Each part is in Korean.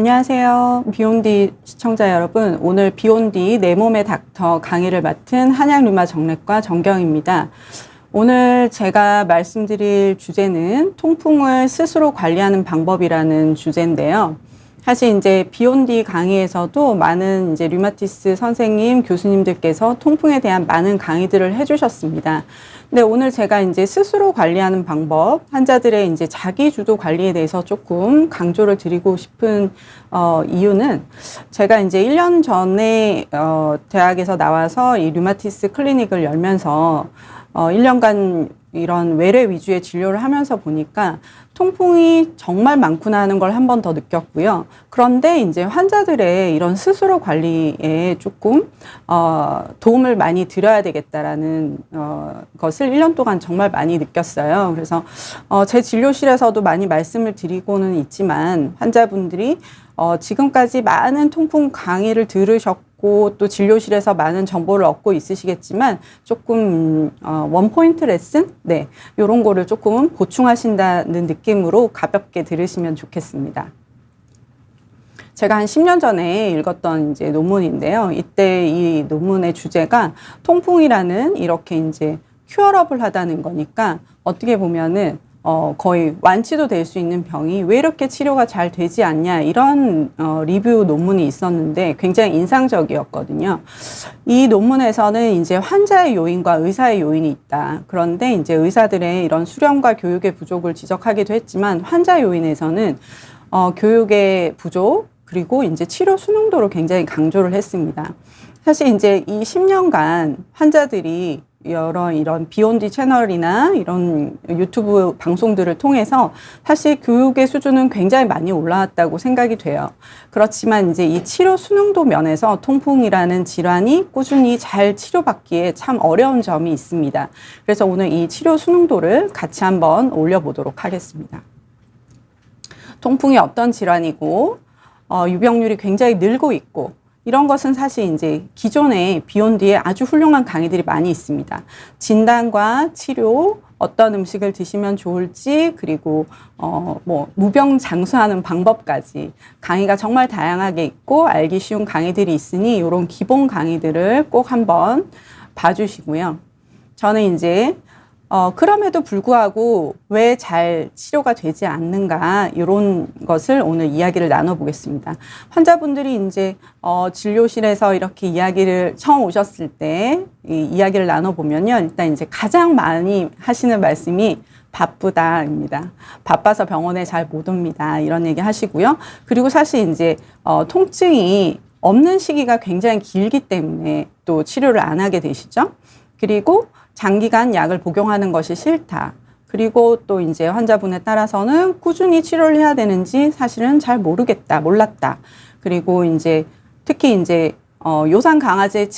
안녕하세요. 비욘디 시청자 여러분. 오늘 비욘디 내 몸의 닥터 강의를 맡은 한양류마 정맥과 정경입니다. 오늘 제가 말씀드릴 주제는 통풍을 스스로 관리하는 방법이라는 주제인데요. 사실 이제 비욘디 강의에서도 많은 이제 류마티스 선생님, 교수님들께서 통풍에 대한 많은 강의들을 해주셨습니다. 근데 오늘 제가 이제 스스로 관리하는 방법, 환자들의 이제 자기 주도 관리에 대해서 조금 강조를 드리고 싶은 이유는 제가 이제 1년 전에 대학에서 나와서 이 류마티스 클리닉을 열면서 1년간 이런 외래 위주의 진료를 하면서 보니까 통풍이 정말 많구나 하는 걸 한 번 더 느꼈고요. 그런데 이제 환자들의 이런 스스로 관리에 조금 도움을 많이 드려야 되겠다라는 것을 1년 동안 정말 많이 느꼈어요. 그래서 제 진료실에서도 많이 말씀을 드리고는 있지만 환자분들이 지금까지 많은 통풍 강의를 들으셨고 또 진료실에서 많은 정보를 얻고 있으시겠지만 조금 원포인트 레슨? 네, 이런 거를 조금 보충하신다는 느낌으로 가볍게 들으시면 좋겠습니다. 제가 한 10년 전에 읽었던 이제 논문인데요. 이때 이 논문의 주제가 통풍이라는 이렇게 이제 큐어러블 하다는 거니까 어떻게 보면은 거의 완치도 될 수 있는 병이 왜 이렇게 치료가 잘 되지 않냐 이런 리뷰 논문이 있었는데 굉장히 인상적이었거든요. 이 논문에서는 이제 환자의 요인과 의사의 요인이 있다. 그런데 이제 의사들의 이런 수련과 교육의 부족을 지적하기도 했지만 환자 요인에서는 교육의 부족 그리고 이제 치료 수능도를 굉장히 강조를 했습니다. 사실 이제 이 10년간 환자들이 이런 비욘디 채널이나 이런 유튜브 방송들을 통해서 사실 교육의 수준은 굉장히 많이 올라왔다고 생각이 돼요. 그렇지만 이제 이 치료 수능도 면에서 통풍이라는 질환이 꾸준히 잘 치료받기에 참 어려운 점이 있습니다. 그래서 오늘 이 치료 수능도를 같이 한번 올려보도록 하겠습니다. 통풍이 어떤 질환이고, 유병률이 굉장히 늘고 있고, 이런 것은 사실 이제 기존의 비욘디에 아주 훌륭한 강의들이 많이 있습니다. 진단과 치료, 어떤 음식을 드시면 좋을지, 그리고 무병장수하는 방법까지 강의가 정말 다양하게 있고 알기 쉬운 강의들이 있으니 이런 기본 강의들을 꼭 한번 봐주시고요. 저는 이제 그럼에도 불구하고 왜 잘 치료가 되지 않는가 이런 것을 오늘 이야기를 나눠보겠습니다. 환자분들이 이제 진료실에서 이렇게 이야기를 처음 오셨을 때 이 이야기를 나눠보면요. 일단 이제 가장 많이 하시는 말씀이 바쁘다입니다. 바빠서 병원에 잘 못 옵니다. 이런 얘기 하시고요. 그리고 사실 이제 통증이 없는 시기가 굉장히 길기 때문에 또 치료를 안 하게 되시죠. 그리고 장기간 약을 복용하는 것이 싫다. 그리고 또 이제 환자분에 따라서는 꾸준히 치료를 해야 되는지 사실은 잘 몰랐다. 그리고 이제 특히 이제 요산 강아지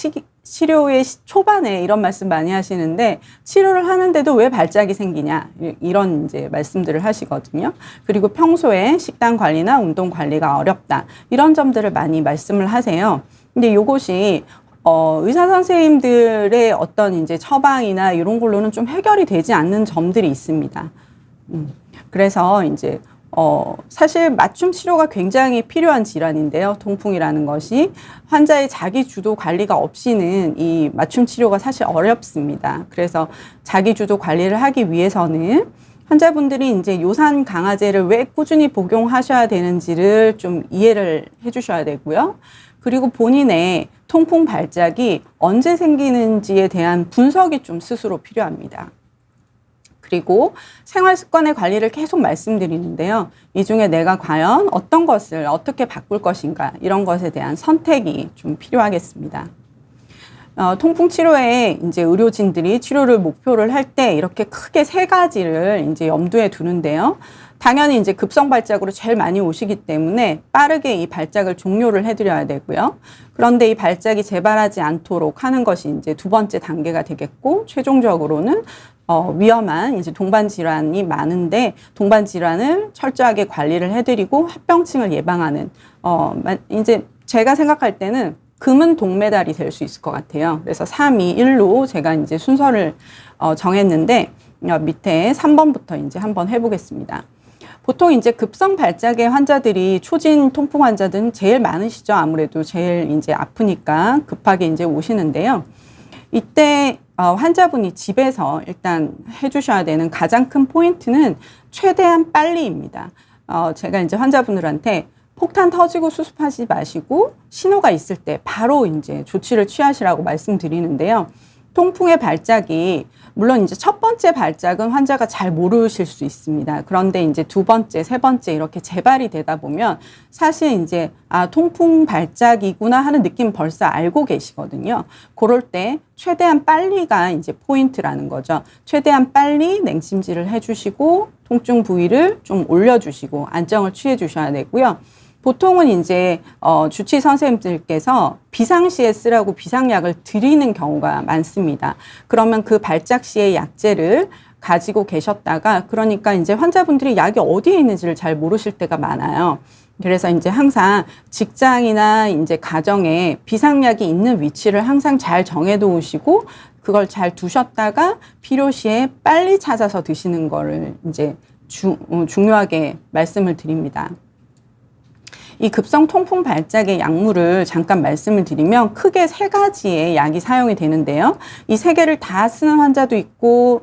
치료의 초반에 이런 말씀 많이 하시는데 치료를 하는데도 왜 발작이 생기냐 이런 이제 말씀들을 하시거든요. 그리고 평소에 식단 관리나 운동 관리가 어렵다. 이런 점들을 많이 말씀을 하세요. 근데 이것이 의사 선생님들의 어떤 이제 처방이나 이런 걸로는 좀 해결이 되지 않는 점들이 있습니다. 그래서 이제 사실 맞춤 치료가 굉장히 필요한 질환인데요. 통풍이라는 것이 환자의 자기 주도 관리가 없이는 이 맞춤 치료가 사실 어렵습니다. 그래서 자기 주도 관리를 하기 위해서는 환자분들이 이제 요산 강화제를 왜 꾸준히 복용하셔야 되는지를 좀 이해를 해주셔야 되고요. 그리고 본인의 통풍 발작이 언제 생기는지에 대한 분석이 좀 스스로 필요합니다. 그리고 생활 습관의 관리를 계속 말씀드리는데요. 이 중에 내가 과연 어떤 것을 어떻게 바꿀 것인가 이런 것에 대한 선택이 좀 필요하겠습니다. 통풍 치료에 이제 의료진들이 치료를 목표를 할 때 이렇게 크게 3가지를 이제 염두에 두는데요. 당연히 이제 급성 발작으로 제일 많이 오시기 때문에 빠르게 이 발작을 종료를 해드려야 되고요. 그런데 이 발작이 재발하지 않도록 하는 것이 이제 2번째 단계가 되겠고, 최종적으로는 위험한 이제 동반 질환이 많은데 동반 질환을 철저하게 관리를 해드리고 합병증을 예방하는 이제 제가 생각할 때는 금은 동메달이 될 수 있을 것 같아요. 그래서 3, 2, 1로 제가 이제 순서를 정했는데 밑에 3번부터 이제 한번 해보겠습니다. 보통 이제 급성 발작의 환자들이 초진 통풍 환자들은 제일 많으시죠. 아무래도 제일 이제 아프니까 급하게 이제 오시는데요. 이때 환자분이 집에서 일단 해주셔야 되는 가장 큰 포인트는 최대한 빨리입니다. 제가 이제 환자분들한테 폭탄 터지고 수습하지 마시고 신호가 있을 때 바로 이제 조치를 취하시라고 말씀드리는데요. 통풍의 발작이 물론 이제 첫 번째 발작은 환자가 잘 모르실 수 있습니다. 그런데 이제 두 번째, 세 번째 이렇게 재발이 되다 보면 사실 이제 통풍 발작이구나 하는 느낌 벌써 알고 계시거든요. 그럴 때 최대한 빨리가 이제 포인트라는 거죠. 최대한 빨리 냉찜질을 해주시고 통증 부위를 좀 올려주시고 안정을 취해 주셔야 되고요. 보통은 이제 주치 선생님들께서 비상시에 쓰라고 비상약을 드리는 경우가 많습니다. 그러면 그 발작 시의 약제를 가지고 계셨다가 그러니까 이제 환자분들이 약이 어디에 있는지를 잘 모르실 때가 많아요. 그래서 이제 항상 직장이나 이제 가정에 비상약이 있는 위치를 항상 잘 정해 놓으시고 그걸 잘 두셨다가 필요시에 빨리 찾아서 드시는 거를 이제 중요하게 말씀을 드립니다. 이 급성 통풍 발작의 약물을 잠깐 말씀을 드리면 크게 3가지의 약이 사용이 되는데요. 이 3개를 다 쓰는 환자도 있고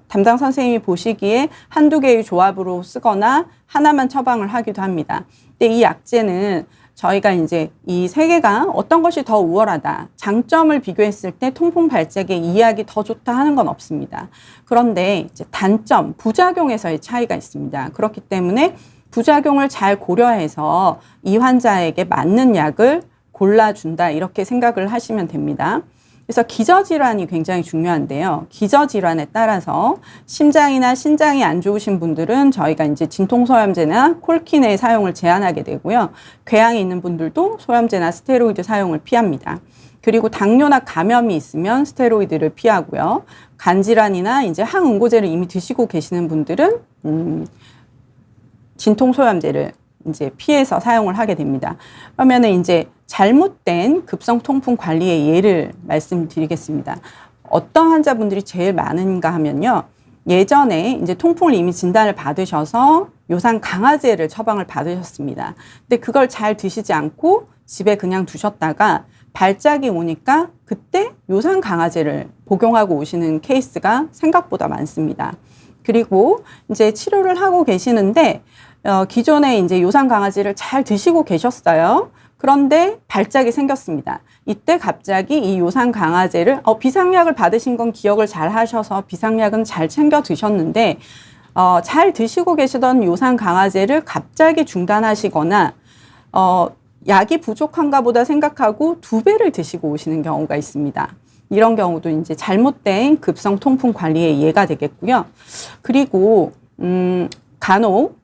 담당 선생님이 보시기에 한두 개의 조합으로 쓰거나 하나만 처방을 하기도 합니다. 근데 이 약제는 저희가 이제 이 3개가 어떤 것이 더 우월하다, 장점을 비교했을 때 통풍 발작에 이 약이 더 좋다 하는 건 없습니다. 그런데 이제 단점, 부작용에서의 차이가 있습니다. 그렇기 때문에 부작용을 잘 고려해서 이 환자에게 맞는 약을 골라준다 이렇게 생각을 하시면 됩니다. 그래서 기저질환이 굉장히 중요한데요. 기저질환에 따라서 심장이나 신장이 안 좋으신 분들은 저희가 이제 진통소염제나 콜킨의 사용을 제한하게 되고요. 궤양이 있는 분들도 소염제나 스테로이드 사용을 피합니다. 그리고 당뇨나 감염이 있으면 스테로이드를 피하고요. 간질환이나 이제 항응고제를 이미 드시고 계시는 분들은 진통소염제를 이제 피해서 사용을 하게 됩니다. 그러면은 이제 잘못된 급성 통풍 관리의 예를 말씀드리겠습니다. 어떤 환자분들이 제일 많은가 하면요. 예전에 이제 통풍을 이미 진단을 받으셔서 요산 강화제를 처방을 받으셨습니다. 근데 그걸 잘 드시지 않고 집에 그냥 두셨다가 발작이 오니까 그때 요산 강화제를 복용하고 오시는 케이스가 생각보다 많습니다. 그리고 이제 치료를 하고 계시는데 기존에 이제 요산 강아지를 잘 드시고 계셨어요. 그런데 발작이 생겼습니다. 이때 갑자기 이 요산 강화제를 비상약을 받으신 건 기억을 잘 하셔서 비상약은 잘 챙겨 드셨는데 잘 드시고 계시던 요산 강화제를 갑자기 중단하시거나 약이 부족한가 보다 생각하고 2배를 드시고 오시는 경우가 있습니다. 이런 경우도 이제 잘못된 급성 통풍 관리의 예가 되겠고요. 그리고 간혹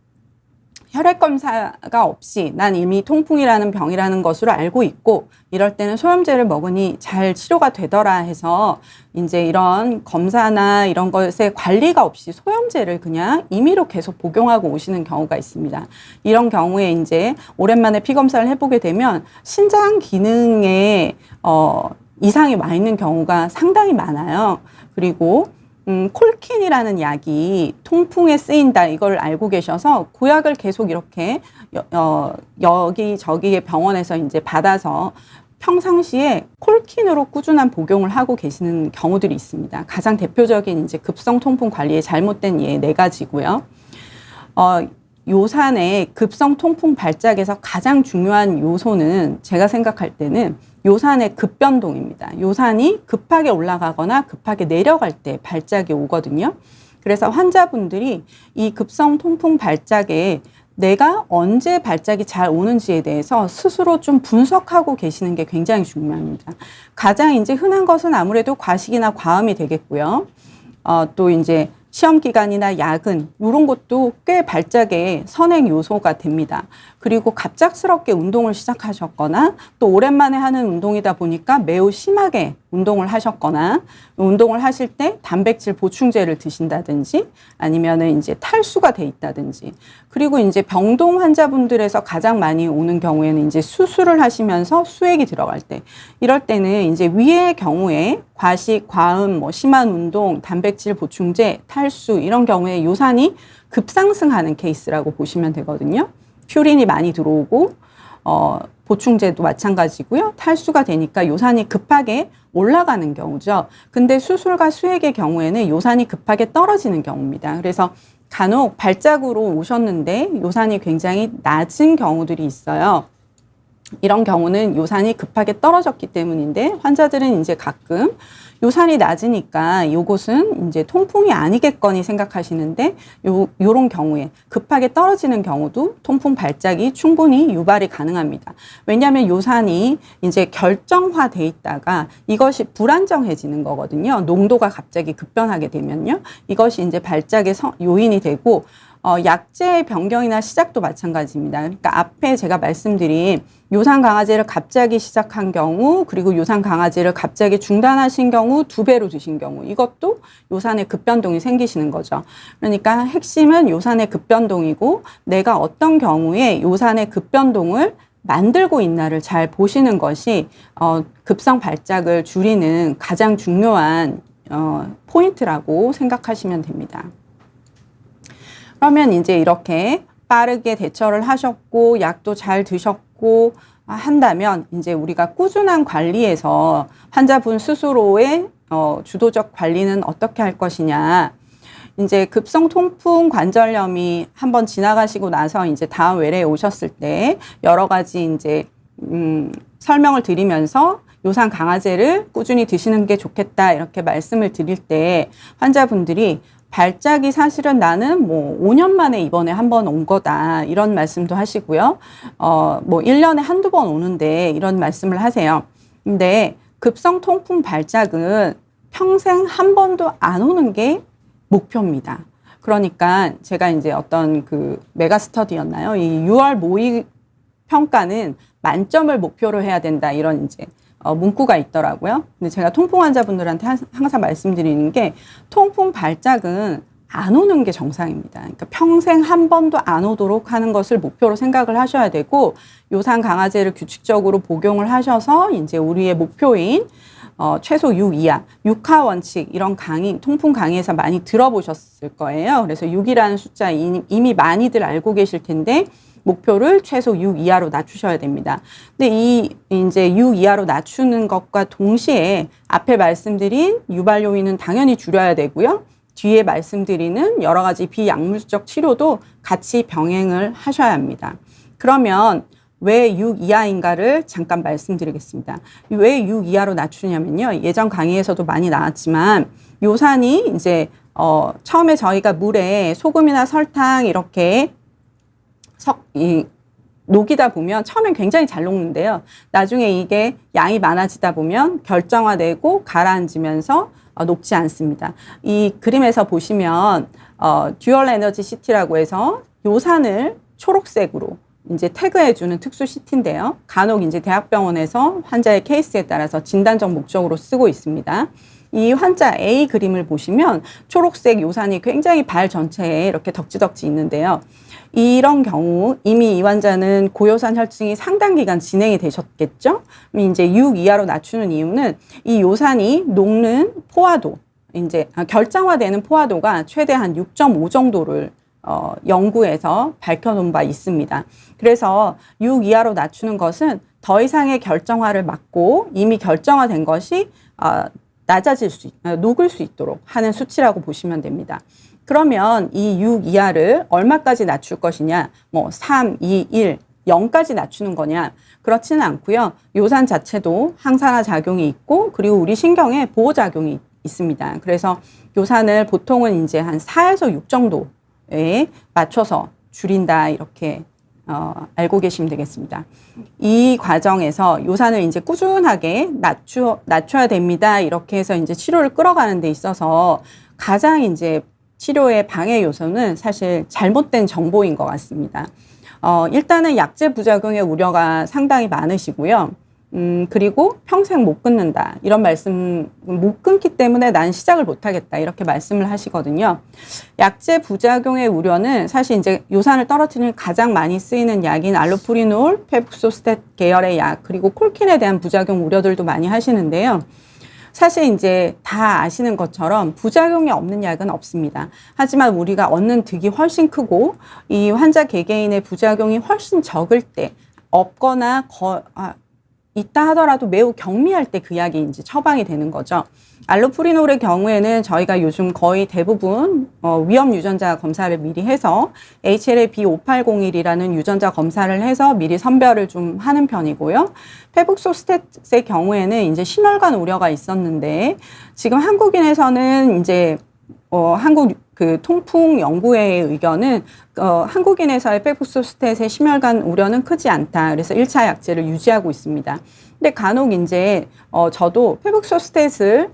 혈액 검사가 없이 난 이미 통풍이라는 병이라는 것으로 알고 있고 이럴 때는 소염제를 먹으니 잘 치료가 되더라 해서 이제 이런 검사나 이런 것에 관리가 없이 소염제를 그냥 임의로 계속 복용하고 오시는 경우가 있습니다. 이런 경우에 이제 오랜만에 피 검사를 해보게 되면 신장 기능에 이상이 와 있는 경우가 상당히 많아요. 그리고 콜킨이라는 약이 통풍에 쓰인다 이걸 알고 계셔서 그 약을 계속 이렇게 여기저기의 병원에서 이제 받아서 평상시에 콜킨으로 꾸준한 복용을 하고 계시는 경우들이 있습니다. 가장 대표적인 이제 급성 통풍 관리의 잘못된 예 4가지고요. 요산의 급성 통풍 발작에서 가장 중요한 요소는 제가 생각할 때는 요산의 급변동입니다. 요산이 급하게 올라가거나 급하게 내려갈 때 발작이 오거든요. 그래서 환자분들이 이 급성 통풍 발작에 내가 언제 발작이 잘 오는지에 대해서 스스로 좀 분석하고 계시는 게 굉장히 중요합니다. 가장 이제 흔한 것은 아무래도 과식이나 과음이 되겠고요. 또 이제 시험 기간이나 야근 이런 것도 꽤 발작의 선행 요소가 됩니다. 그리고 갑작스럽게 운동을 시작하셨거나 또 오랜만에 하는 운동이다 보니까 매우 심하게 운동을 하셨거나 운동을 하실 때 단백질 보충제를 드신다든지 아니면은 이제 탈수가 돼 있다든지 그리고 이제 병동 환자분들에서 가장 많이 오는 경우에는 이제 수술을 하시면서 수액이 들어갈 때 이럴 때는 이제 위의 경우에 과식, 과음, 심한 운동, 단백질 보충제, 탈수 이런 경우에 요산이 급상승하는 케이스라고 보시면 되거든요. 퓨린이 많이 들어오고 보충제도 마찬가지고요. 탈수가 되니까 요산이 급하게 올라가는 경우죠. 근데 수술과 수액의 경우에는 요산이 급하게 떨어지는 경우입니다. 그래서 간혹 발작으로 오셨는데 요산이 굉장히 낮은 경우들이 있어요. 이런 경우는 요산이 급하게 떨어졌기 때문인데 환자들은 이제 가끔 요산이 낮으니까 요것은 이제 통풍이 아니겠거니 생각하시는데 요런 경우에 급하게 떨어지는 경우도 통풍 발작이 충분히 유발이 가능합니다. 왜냐하면 요산이 이제 결정화돼 있다가 이것이 불안정해지는 거거든요. 농도가 갑자기 급변하게 되면요. 이것이 이제 발작의 요인이 되고 약제 변경이나 시작도 마찬가지입니다. 그러니까 앞에 제가 말씀드린 요산 강화제를 갑자기 시작한 경우, 그리고 요산 강화제를 갑자기 중단하신 경우, 2배로 드신 경우, 이것도 요산의 급변동이 생기시는 거죠. 그러니까 핵심은 요산의 급변동이고, 내가 어떤 경우에 요산의 급변동을 만들고 있나를 잘 보시는 것이 급성 발작을 줄이는 가장 중요한 포인트라고 생각하시면 됩니다. 그러면 이제 이렇게 빠르게 대처를 하셨고 약도 잘 드셨고 한다면 이제 우리가 꾸준한 관리에서 환자분 스스로의 주도적 관리는 어떻게 할 것이냐. 이제 급성 통풍 관절염이 한번 지나가시고 나서 이제 다음 외래에 오셨을 때 여러 가지 이제 설명을 드리면서 요산 강화제를 꾸준히 드시는 게 좋겠다 이렇게 말씀을 드릴 때 환자분들이 발작이 사실은 나는 뭐 5년 만에 이번에 한 번 온 거다 이런 말씀도 하시고요. 뭐 1년에 한두 번 오는데 이런 말씀을 하세요. 근데 급성 통풍 발작은 평생 한 번도 안 오는 게 목표입니다. 그러니까 제가 이제 어떤 그 메가 스터디였나요? 이 6월 모의 평가는 만점을 목표로 해야 된다 이런 이제 문구가 있더라고요. 근데 제가 통풍 환자분들한테 항상 말씀드리는 게 통풍 발작은 안 오는 게 정상입니다. 그러니까 평생 한 번도 안 오도록 하는 것을 목표로 생각을 하셔야 되고 요산 강화제를 규칙적으로 복용을 하셔서 이제 우리의 목표인 최소 6 이하, 6하 원칙 이런 강의, 통풍 강의에서 많이 들어보셨을 거예요. 그래서 6이라는 숫자 이미 많이들 알고 계실 텐데 목표를 최소 6 이하로 낮추셔야 됩니다. 근데 이제 6 이하로 낮추는 것과 동시에 앞에 말씀드린 유발 요인은 당연히 줄여야 되고요. 뒤에 말씀드리는 여러 가지 비약물적 치료도 같이 병행을 하셔야 합니다. 그러면 왜 6 이하인가를 잠깐 말씀드리겠습니다. 왜 6 이하로 낮추냐면요. 예전 강의에서도 많이 나왔지만 요산이 이제 처음에 저희가 물에 소금이나 설탕 이렇게 녹이다 보면 처음엔 굉장히 잘 녹는데요. 나중에 이게 양이 많아지다 보면 결정화되고 가라앉으면서 녹지 않습니다. 이 그림에서 보시면 듀얼 에너지 시티라고 해서 요산을 초록색으로 이제 태그해주는 특수 시트인데요. 간혹 이제 대학병원에서 환자의 케이스에 따라서 진단적 목적으로 쓰고 있습니다. 이 환자 A 그림을 보시면 초록색 요산이 굉장히 발 전체에 이렇게 덕지덕지 있는데요. 이런 경우 이미 이 환자는 고요산 혈증이 상당 기간 진행이 되셨겠죠? 이제 6 이하로 낮추는 이유는 이 요산이 녹는 포화도, 이제 결정화되는 포화도가 최대 한 6.5 정도를 연구해서 밝혀놓은 바 있습니다. 그래서 6 이하로 낮추는 것은 더 이상의 결정화를 막고 이미 결정화된 것이 녹을 수 있도록 하는 수치라고 보시면 됩니다. 그러면 이 6 이하를 얼마까지 낮출 것이냐, 뭐 3, 2, 1, 0까지 낮추는 거냐, 그렇지는 않고요. 요산 자체도 항산화 작용이 있고 그리고 우리 신경에 보호 작용이 있습니다. 그래서 요산을 보통은 이제 한 4에서 6 정도에 맞춰서 줄인다 이렇게 알고 계시면 되겠습니다. 이 과정에서 요산을 이제 꾸준하게 낮춰야 됩니다. 이렇게 해서 이제 치료를 끌어가는 데 있어서 가장 이제 치료의 방해 요소는 사실 잘못된 정보인 것 같습니다. 일단은 약제 부작용의 우려가 상당히 많으시고요. 그리고 평생 못 끊는다. 이런 말씀, 못 끊기 때문에 난 시작을 못 하겠다. 이렇게 말씀을 하시거든요. 약제 부작용의 우려는 사실 이제 요산을 떨어뜨리는 가장 많이 쓰이는 약인 알로프리놀, 페북소스텟 계열의 약, 그리고 콜킨에 대한 부작용 우려들도 많이 하시는데요. 사실 이제 다 아시는 것처럼 부작용이 없는 약은 없습니다. 하지만 우리가 얻는 득이 훨씬 크고 이 환자 개개인의 부작용이 훨씬 적을 때 없거나 있다 하더라도 매우 경미할 때 그 약이 이제 처방이 되는 거죠. 알로프리놀의 경우에는 저희가 요즘 거의 대부분 위험 유전자 검사를 미리 해서 HLA-B5801이라는 유전자 검사를 해서 미리 선별을 좀 하는 편이고요. 페북소스텟의 경우에는 이제 심혈관 우려가 있었는데 지금 한국인에서는 이제 한국 그 통풍연구회의 의견은 한국인에서의 페북소스텟의 심혈관 우려는 크지 않다. 그래서 1차 약제를 유지하고 있습니다. 근데 간혹 이제 저도 페북소스텟을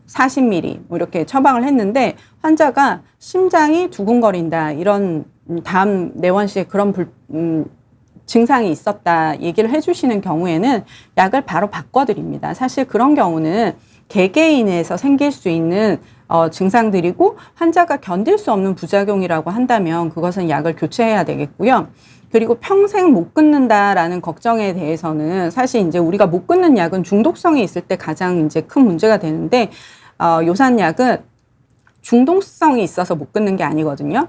40ml 이렇게 처방을 했는데 환자가 심장이 두근거린다 이런 다음 내원 시에 그런 증상이 있었다 얘기를 해주시는 경우에는 약을 바로 바꿔드립니다. 사실 그런 경우는 개개인에서 생길 수 있는 증상들이고 환자가 견딜 수 없는 부작용이라고 한다면 그것은 약을 교체해야 되겠고요. 그리고 평생 못 끊는다라는 걱정에 대해서는 사실 이제 우리가 못 끊는 약은 중독성이 있을 때 가장 이제 큰 문제가 되는데 요산약은 중독성이 있어서 못 끊는 게 아니거든요.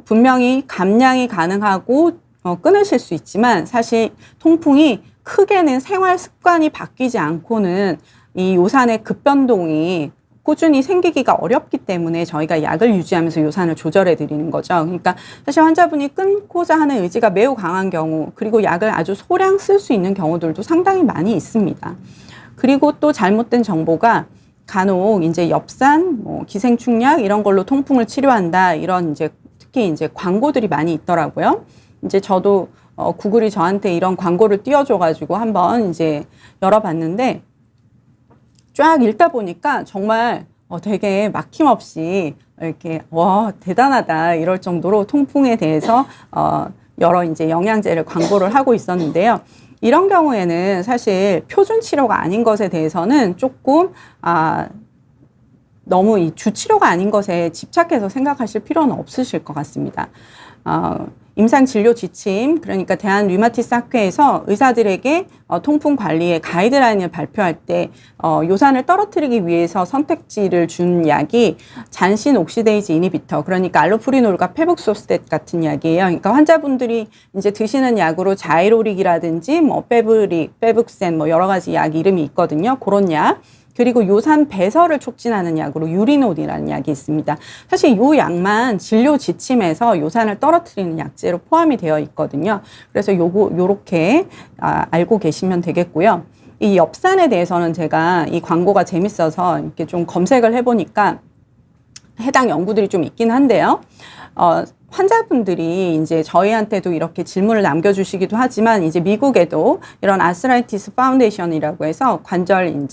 분명히 감량이 가능하고 끊으실 수 있지만 사실 통풍이 크게는 생활 습관이 바뀌지 않고는 이 요산의 급변동이 꾸준히 생기기가 어렵기 때문에 저희가 약을 유지하면서 요산을 조절해 드리는 거죠. 그러니까 사실 환자분이 끊고자 하는 의지가 매우 강한 경우 그리고 약을 아주 소량 쓸 수 있는 경우들도 상당히 많이 있습니다. 그리고 또 잘못된 정보가 간혹 이제 엽산, 기생충약 이런 걸로 통풍을 치료한다 이런 이제 특히 이제 광고들이 많이 있더라고요. 이제 저도 구글이 저한테 이런 광고를 띄워줘가지고 한번 이제 열어봤는데 쫙 읽다 보니까 정말 되게 막힘없이 이렇게 와 대단하다 이럴 정도로 통풍에 대해서 여러 이제 영양제를 광고를 하고 있었는데요. 이런 경우에는 사실 표준 치료가 아닌 것에 대해서는 조금 너무 이 주치료가 아닌 것에 집착해서 생각하실 필요는 없으실 것 같습니다. 임상진료 지침, 그러니까 대한류마티스학회에서 의사들에게 통풍 관리의 가이드라인을 발표할 때 요산을 떨어뜨리기 위해서 선택지를 준 약이 잔신 옥시데이즈 이니비터, 그러니까 알로프리놀과 페북소스텟 같은 약이에요. 그러니까 환자분들이 이제 드시는 약으로 자이로릭이라든지 페브릭, 페북센 여러 가지 약 이름이 있거든요. 그런 약. 그리고 요산 배설을 촉진하는 약으로 유리놀이라는 약이 있습니다. 사실 이 약만 진료 지침에서 요산을 떨어뜨리는 약제로 포함이 되어 있거든요. 그래서 요렇게 알고 계시면 되겠고요. 이 엽산에 대해서는 제가 이 광고가 재밌어서 이렇게 좀 검색을 해보니까 해당 연구들이 좀 있긴 한데요. 환자분들이 이제 저희한테도 이렇게 질문을 남겨주시기도 하지만 이제 미국에도 이런 아스라이티스 파운데이션이라고 해서 관절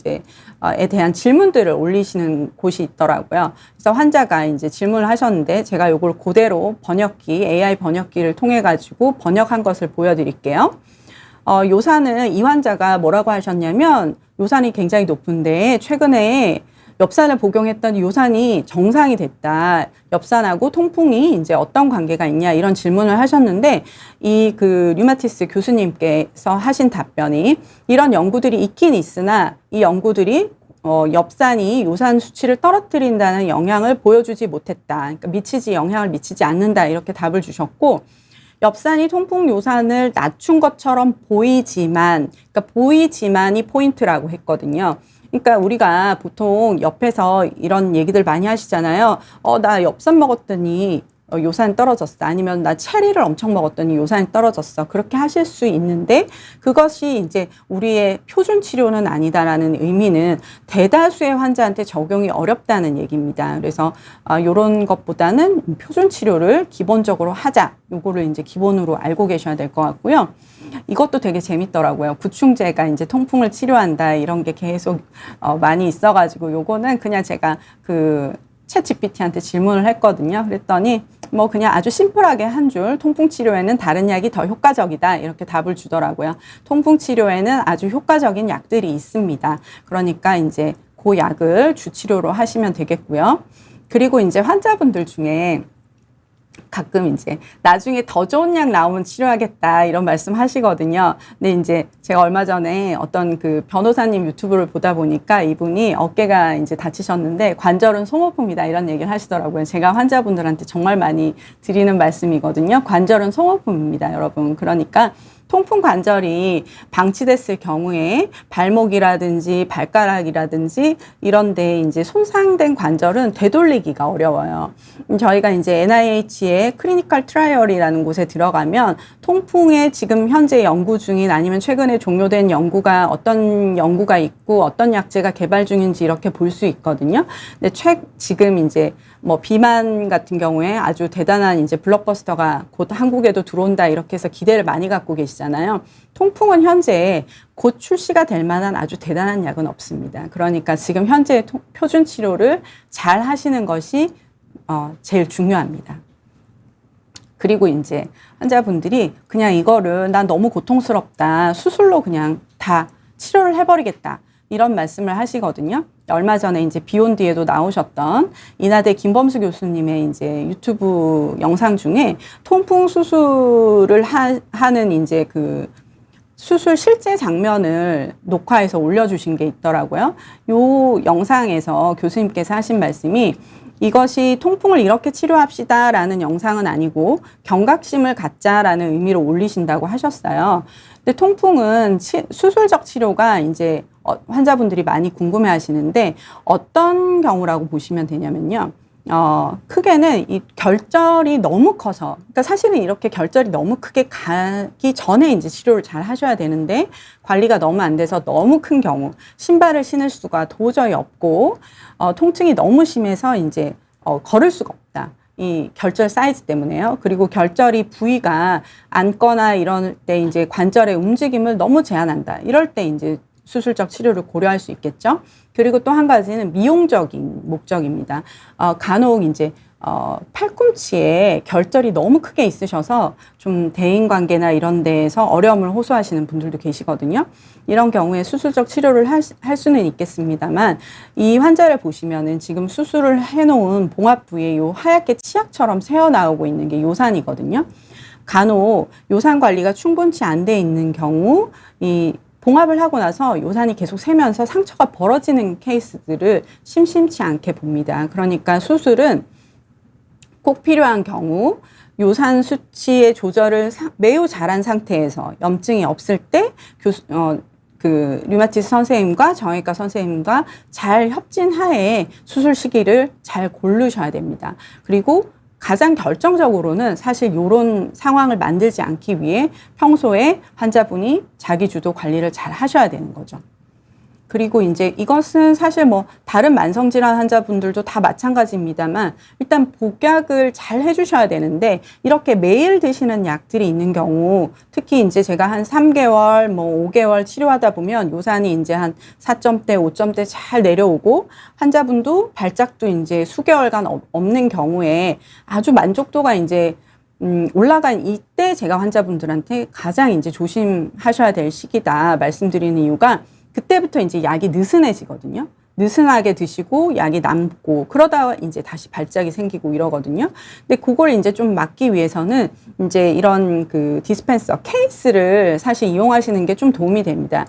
에 대한 질문들을 올리시는 곳이 있더라고요. 그래서 환자가 이제 질문을 하셨는데 제가 요걸 그대로 AI 번역기를 통해 가지고 번역한 것을 보여드릴게요. 요산은 이 환자가 뭐라고 하셨냐면 요산이 굉장히 높은데 최근에 엽산을 복용했더니 요산이 정상이 됐다. 엽산하고 통풍이 이제 어떤 관계가 있냐 이런 질문을 하셨는데 이 류마티스 교수님께서 하신 답변이 이런 연구들이 있긴 있으나 이 연구들이 엽산이 요산 수치를 떨어뜨린다는 영향을 보여주지 못했다. 그러니까 영향을 미치지 않는다 이렇게 답을 주셨고 엽산이 통풍 요산을 낮춘 것처럼 보이지만 그러니까 보이지만이 포인트라고 했거든요. 그러니까 우리가 보통 옆에서 이런 얘기들 많이 하시잖아요. 나 엽산 먹었더니 요산 떨어졌어. 아니면 나 체리를 엄청 먹었더니 요산이 떨어졌어. 그렇게 하실 수 있는데 그것이 이제 우리의 표준 치료는 아니다라는 의미는 대다수의 환자한테 적용이 어렵다는 얘기입니다. 그래서 이런 것보다는 표준 치료를 기본적으로 하자. 요거를 이제 기본으로 알고 계셔야 될 것 같고요. 이것도 되게 재밌더라고요. 구충제가 이제 통풍을 치료한다 이런 게 계속 많이 있어가지고 요거는 그냥 제가 챗GPT한테 질문을 했거든요. 그랬더니 그냥 아주 심플하게 한 줄 통풍 치료에는 다른 약이 더 효과적이다 이렇게 답을 주더라고요. 통풍 치료에는 아주 효과적인 약들이 있습니다. 그러니까 이제 그 약을 주치료로 하시면 되겠고요. 그리고 이제 환자분들 중에 가끔 이제 나중에 더 좋은 약 나오면 치료하겠다 이런 말씀 하시거든요. 근데 이제 제가 얼마 전에 어떤 그 변호사님 유튜브를 보다 보니까 이분이 어깨가 이제 다치셨는데 관절은 송호프입니다 이런 얘기를 하시더라고요. 제가 환자분들한테 정말 많이 드리는 말씀이거든요. 관절은 송호프입니다, 여러분. 그러니까 통풍 관절이 방치됐을 경우에 발목이라든지 발가락이라든지 이런 데 이제 손상된 관절은 되돌리기가 어려워요. 저희가 이제 NIH의 클리니컬 트라이얼이라는 곳에 들어가면 통풍에 지금 현재 연구 중인 아니면 최근에 종료된 연구가 어떤 연구가 있고 어떤 약제가 개발 중인지 이렇게 볼 수 있거든요. 근데 지금 이제 뭐 비만 같은 경우에 아주 대단한 이제 블록버스터가 곧 한국에도 들어온다 이렇게 해서 기대를 많이 갖고 계시잖아요. 통풍은 현재 곧 출시가 될 만한 아주 대단한 약은 없습니다. 그러니까 지금 현재 표준 치료를 잘 하시는 것이 제일 중요합니다. 그리고 이제 환자분들이 그냥 이거를 난 너무 고통스럽다. 수술로 그냥 다 치료를 해버리겠다. 이런 말씀을 하시거든요. 얼마 전에 이제 비욘디에도 나오셨던 인하대 김범수 교수님의 이제 유튜브 영상 중에 통풍 수술을 하는 이제 그 수술 실제 장면을 녹화해서 올려주신 게 있더라고요. 요 영상에서 교수님께서 하신 말씀이 이것이 통풍을 이렇게 치료합시다라는 영상은 아니고 경각심을 갖자라는 의미로 올리신다고 하셨어요. 근데 통풍은 수술적 치료가 이제 환자분들이 많이 궁금해 하시는데 어떤 경우라고 보시면 되냐면요. 크게는 이 결절이 너무 커서, 그러니까 사실은 이렇게 결절이 너무 크게 가기 전에 이제 치료를 잘 하셔야 되는데 관리가 너무 안 돼서 너무 큰 경우, 신발을 신을 수가 도저히 없고, 통증이 너무 심해서 이제, 걸을 수가 없다. 이 결절 사이즈 때문에요. 그리고 결절이 부위가 앉거나 이럴 때 이제 관절의 움직임을 너무 제한한다. 이럴 때 이제 수술적 치료를 고려할 수 있겠죠. 그리고 또 한 가지는 미용적인 목적입니다. 간혹 이제 팔꿈치에 결절이 너무 크게 있으셔서 좀 대인관계나 이런 데에서 어려움을 호소하시는 분들도 계시거든요. 이런 경우에 수술적 치료를 할 수는 있겠습니다만 이 환자를 보시면은 지금 수술을 해놓은 봉합 부위에 요 하얗게 치약처럼 새어나오고 있는 게 요산이거든요. 간혹 요산 관리가 충분치 안 돼 있는 경우 이 봉합을 하고 나서 요산이 계속 새면서 상처가 벌어지는 케이스들을 심심치 않게 봅니다. 그러니까 수술은 꼭 필요한 경우 요산 수치의 조절을 매우 잘한 상태에서 염증이 없을 때 그 류마티스 선생님과 정형외과 선생님과 잘 협진하에 수술 시기를 잘 고르셔야 됩니다. 그리고 가장 결정적으로는 사실 이런 상황을 만들지 않기 위해 평소에 환자분이 자기 주도 관리를 잘 하셔야 되는 거죠. 그리고 이제 이것은 사실 뭐 다른 만성질환 환자분들도 다 마찬가지입니다만 일단 복약을 잘 해주셔야 되는데 이렇게 매일 드시는 약들이 있는 경우 특히 이제 제가 한 3개월 뭐 5개월 치료하다 보면 요산이 이제 한 4점대 5점대 잘 내려오고 환자분도 발작도 이제 수개월간 없는 경우에 아주 만족도가 이제 올라간 이때 제가 환자분들한테 가장 이제 조심하셔야 될 시기다 말씀드리는 이유가 그때부터 이제 약이 느슨해지거든요. 느슨하게 드시고 약이 남고 그러다 이제 다시 발작이 생기고 이러거든요. 근데 그걸 이제 좀 막기 위해서는 이제 이런 그 디스펜서 케이스를 사실 이용하시는 게 좀 도움이 됩니다.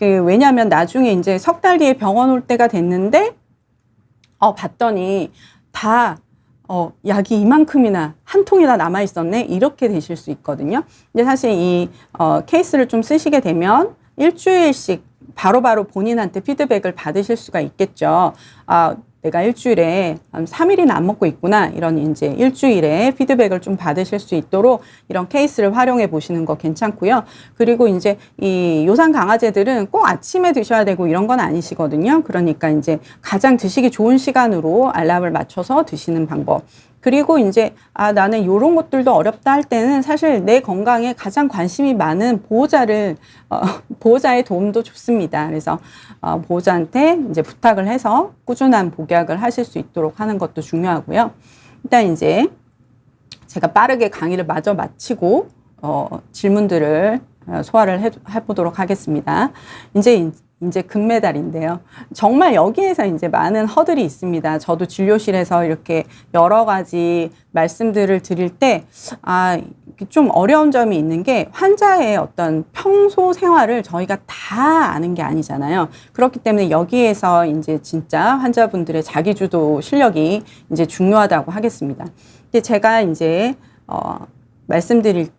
왜냐하면 나중에 이제 석 달 뒤에 병원 올 때가 됐는데 봤더니 다 약이 이만큼이나 한 통이나 남아 있었네 이렇게 되실 수 있거든요. 근데 사실 이 케이스를 좀 쓰시게 되면 일주일씩 바로바로 본인한테 피드백을 받으실 수가 있겠죠. 내가 일주일에 한 3일이나 안 먹고 있구나. 이런 이제 일주일에 피드백을 좀 받으실 수 있도록 이런 케이스를 활용해 보시는 거 괜찮고요. 그리고 이제 이 요산 강화제들은 꼭 아침에 드셔야 되고 이런 건 아니시거든요. 그러니까 이제 가장 드시기 좋은 시간으로 알람을 맞춰서 드시는 방법. 그리고 이제 나는 이런 것들도 어렵다 할 때는 사실 내 건강에 가장 관심이 많은 보호자의 도움도 좋습니다. 그래서 보호자한테 이제 부탁을 해서 꾸준한 복약을 하실 수 있도록 하는 것도 중요하고요. 일단 이제 제가 빠르게 강의를 마저 마치고 질문들을 소화를 해보도록 하겠습니다. 이제 이제 금메달인데요. 정말 여기에서 이제 많은 허들이 있습니다. 저도 진료실에서 이렇게 여러 가지 말씀들을 드릴 때, 좀 어려운 점이 있는 게 환자의 어떤 평소 생활을 저희가 다 아는 게 아니잖아요. 그렇기 때문에 여기에서 이제 진짜 환자분들의 자기주도 실력이 이제 중요하다고 하겠습니다. 근데 제가 이제, 말씀드리기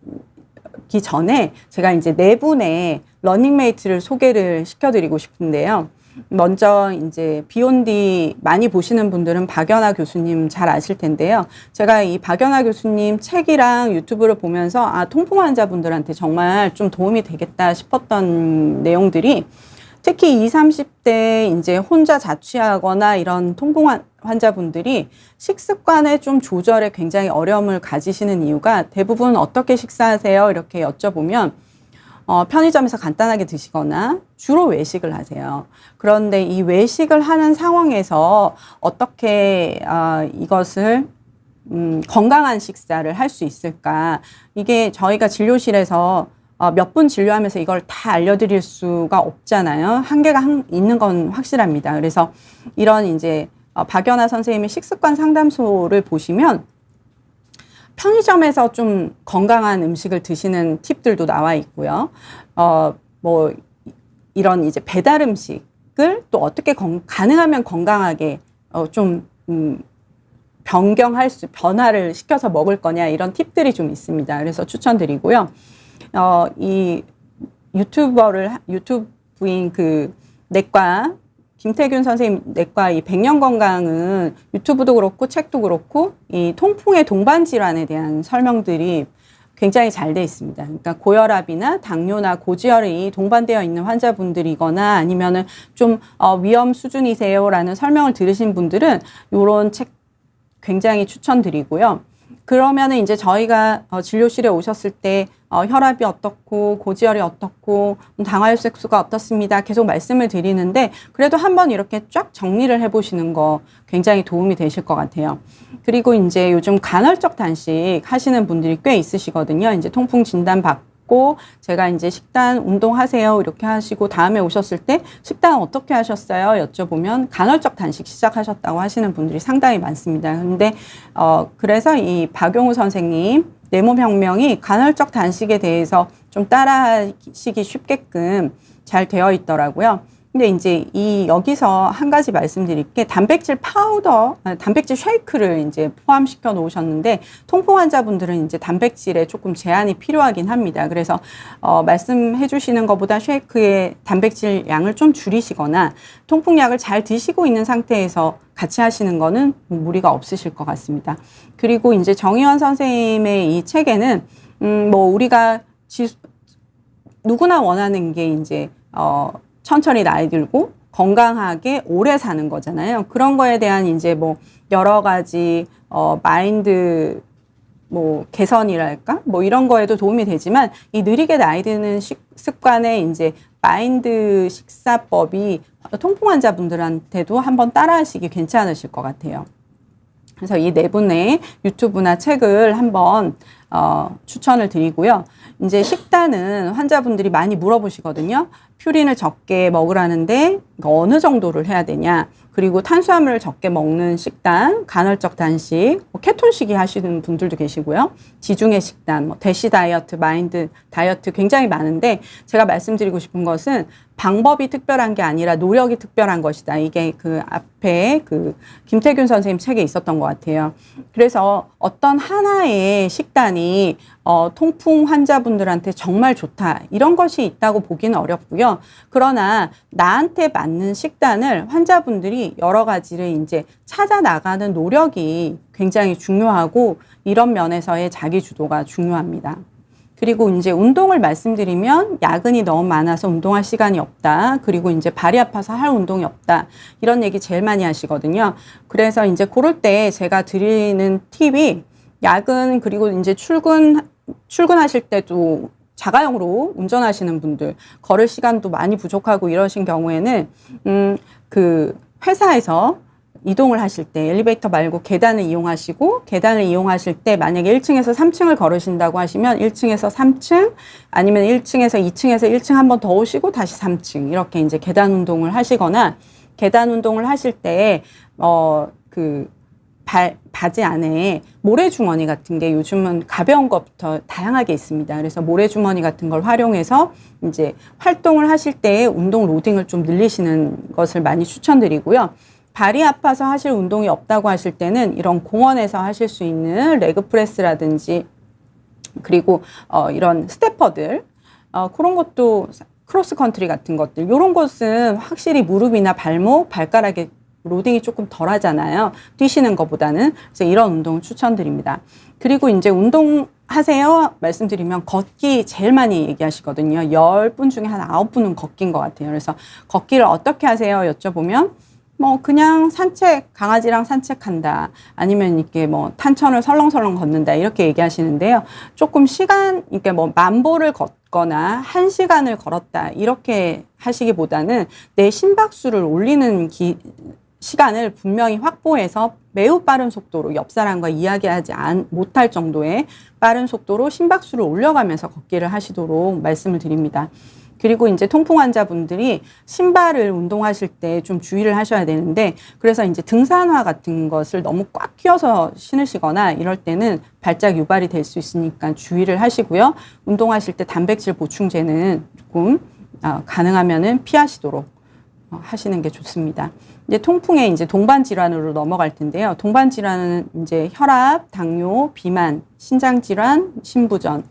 전에 제가 이제 네 분의 러닝메이트를 소개를 시켜드리고 싶은데요. 먼저 이제 비욘디 많이 보시는 분들은 박연아 교수님 잘 아실 텐데요. 제가 이 박연아 교수님 책이랑 유튜브를 보면서 통풍 환자분들한테 정말 좀 도움이 되겠다 싶었던 내용들이 특히 20, 30대 이제 혼자 자취하거나 이런 통풍 환자분들이 식습관의 좀 조절에 굉장히 어려움을 가지시는 이유가 대부분 어떻게 식사하세요? 이렇게 여쭤보면 편의점에서 간단하게 드시거나 주로 외식을 하세요. 그런데 이 외식을 하는 상황에서 어떻게 이것을 건강한 식사를 할 수 있을까? 이게 저희가 진료실에서 몇 분 진료하면서 이걸 다 알려드릴 수가 없잖아요. 한계가 있는 건 확실합니다. 그래서 이런 이제 박연아 선생님의 식습관 상담소를 보시면 편의점에서 좀 건강한 음식을 드시는 팁들도 나와 있고요. 뭐 이런 이제 배달 음식을 또 어떻게 가능하면 건강하게 변화를 시켜서 먹을 거냐 이런 팁들이 좀 있습니다. 그래서 추천드리고요. 이 유튜브인 그 내과 김태균 선생님 내과 이 백년 건강은 유튜브도 그렇고 책도 그렇고 이 통풍의 동반 질환에 대한 설명들이 굉장히 잘 돼 있습니다. 그러니까 고혈압이나 당뇨나 고지혈이 동반되어 있는 환자분들이거나 아니면은 좀 위험 수준이세요라는 설명을 들으신 분들은 이런 책 굉장히 추천드리고요. 그러면은 이제 저희가 진료실에 오셨을 때 혈압이 어떻고 고지혈이 어떻고 당화혈색소가 어떻습니다. 계속 말씀을 드리는데 그래도 한번 이렇게 쫙 정리를 해보시는 거 굉장히 도움이 되실 것 같아요. 그리고 이제 요즘 간헐적 단식 하시는 분들이 꽤 있으시거든요. 이제 통풍 진단 받고 제가 이제 식단 운동하세요 이렇게 하시고 다음에 오셨을 때 식단 어떻게 하셨어요 여쭤보면 간헐적 단식 시작하셨다고 하시는 분들이 상당히 많습니다. 근데 그래서 이 박용우 선생님 내 몸 혁명이 간헐적 단식에 대해서 좀 따라하시기 쉽게끔 잘 되어 있더라고요. 근데 이제 여기서 한 가지 말씀드릴 게 단백질 파우더, 단백질 쉐이크를 이제 포함시켜 놓으셨는데 통풍 환자분들은 이제 단백질에 조금 제한이 필요하긴 합니다. 그래서 말씀해 주시는 것보다 쉐이크의 단백질 양을 좀 줄이시거나 통풍약을 잘 드시고 있는 상태에서 같이 하시는 거는 무리가 없으실 것 같습니다. 그리고 이제 정의원 선생님의 이 책에는 뭐 우리가 누구나 원하는 게 이제 천천히 나이 들고 건강하게 오래 사는 거잖아요. 그런 거에 대한 이제 뭐 여러 가지 마인드 뭐 개선이랄까 뭐 이런 거에도 도움이 되지만 이 느리게 나이 드는 습관의 이제 마인드 식사법이 통풍 환자분들한테도 한번 따라하시기 괜찮으실 것 같아요. 그래서 이 네 분의 유튜브나 책을 한번 추천을 드리고요. 이제 식단은 환자분들이 많이 물어보시거든요. 퓨린을 적게 먹으라는데 어느 정도를 해야 되냐. 그리고 탄수화물을 적게 먹는 식단, 간헐적 단식, 케톤식이 하시는 분들도 계시고요. 지중해 식단, 대시 다이어트, 마인드 다이어트 굉장히 많은데 제가 말씀드리고 싶은 것은 방법이 특별한 게 아니라 노력이 특별한 것이다. 이게 그 앞에 그 김태균 선생님 책에 있었던 것 같아요. 그래서 어떤 하나의 식단이 통풍 환자분들한테 정말 좋다. 이런 것이 있다고 보기는 어렵고요. 그러나 나한테 맞는 식단을 환자분들이 여러 가지를 이제 찾아 나가는 노력이 굉장히 중요하고 이런 면에서의 자기 주도가 중요합니다. 그리고 이제 운동을 말씀드리면 야근이 너무 많아서 운동할 시간이 없다. 그리고 이제 발이 아파서 할 운동이 없다. 이런 얘기 제일 많이 하시거든요. 그래서 이제 그럴 때 제가 드리는 팁이 야근 그리고 이제 출근하실 때도 자가용으로 운전하시는 분들, 걸을 시간도 많이 부족하고 이러신 경우에는 그 회사에서 이동을 하실 때 엘리베이터 말고 계단을 이용하시고 계단을 이용하실 때 만약에 1층에서 3층을 걸으신다고 하시면 1층에서 3층 아니면 1층에서 2층에서 1층 한 번 더 오시고 다시 3층 이렇게 이제 계단 운동을 하시거나 계단 운동을 하실 때 바지 안에 모래주머니 같은 게 요즘은 가벼운 것부터 다양하게 있습니다. 그래서 모래주머니 같은 걸 활용해서 이제 활동을 하실 때 운동 로딩을 좀 늘리시는 것을 많이 추천드리고요. 발이 아파서 하실 운동이 없다고 하실 때는 이런 공원에서 하실 수 있는 레그 프레스라든지 그리고 이런 스태퍼들 그런 것도 크로스 컨트리 같은 것들 이런 것은 확실히 무릎이나 발목, 발가락에 로딩이 조금 덜 하잖아요. 뛰시는 것보다는. 그래서 이런 운동을 추천드립니다. 그리고 이제 운동하세요 말씀드리면 걷기 제일 많이 얘기하시거든요. 10분 중에 한 9분은 걷기인 것 같아요. 그래서 걷기를 어떻게 하세요? 여쭤보면 뭐 그냥 산책, 강아지랑 산책한다. 아니면 이렇게 뭐 탄천을 설렁설렁 걷는다. 이렇게 얘기하시는데요. 조금 이렇게 뭐 만보를 걷거나 1시간을 걸었다. 이렇게 하시기보다는 내 심박수를 올리는 시간을 분명히 확보해서 매우 빠른 속도로 옆 사람과 이야기하지 못할 정도의 빠른 속도로 심박수를 올려가면서 걷기를 하시도록 말씀을 드립니다. 그리고 이제 통풍 환자분들이 신발을 운동하실 때 좀 주의를 하셔야 되는데 그래서 이제 등산화 같은 것을 너무 꽉 끼워서 신으시거나 이럴 때는 발작 유발이 될 수 있으니까 주의를 하시고요. 운동하실 때 단백질 보충제는 조금 가능하면은 피하시도록 하시는 게 좋습니다. 이제 통풍의 이제 동반 질환으로 넘어갈 텐데요. 동반 질환은 이제 혈압, 당뇨, 비만, 신장 질환, 신부전,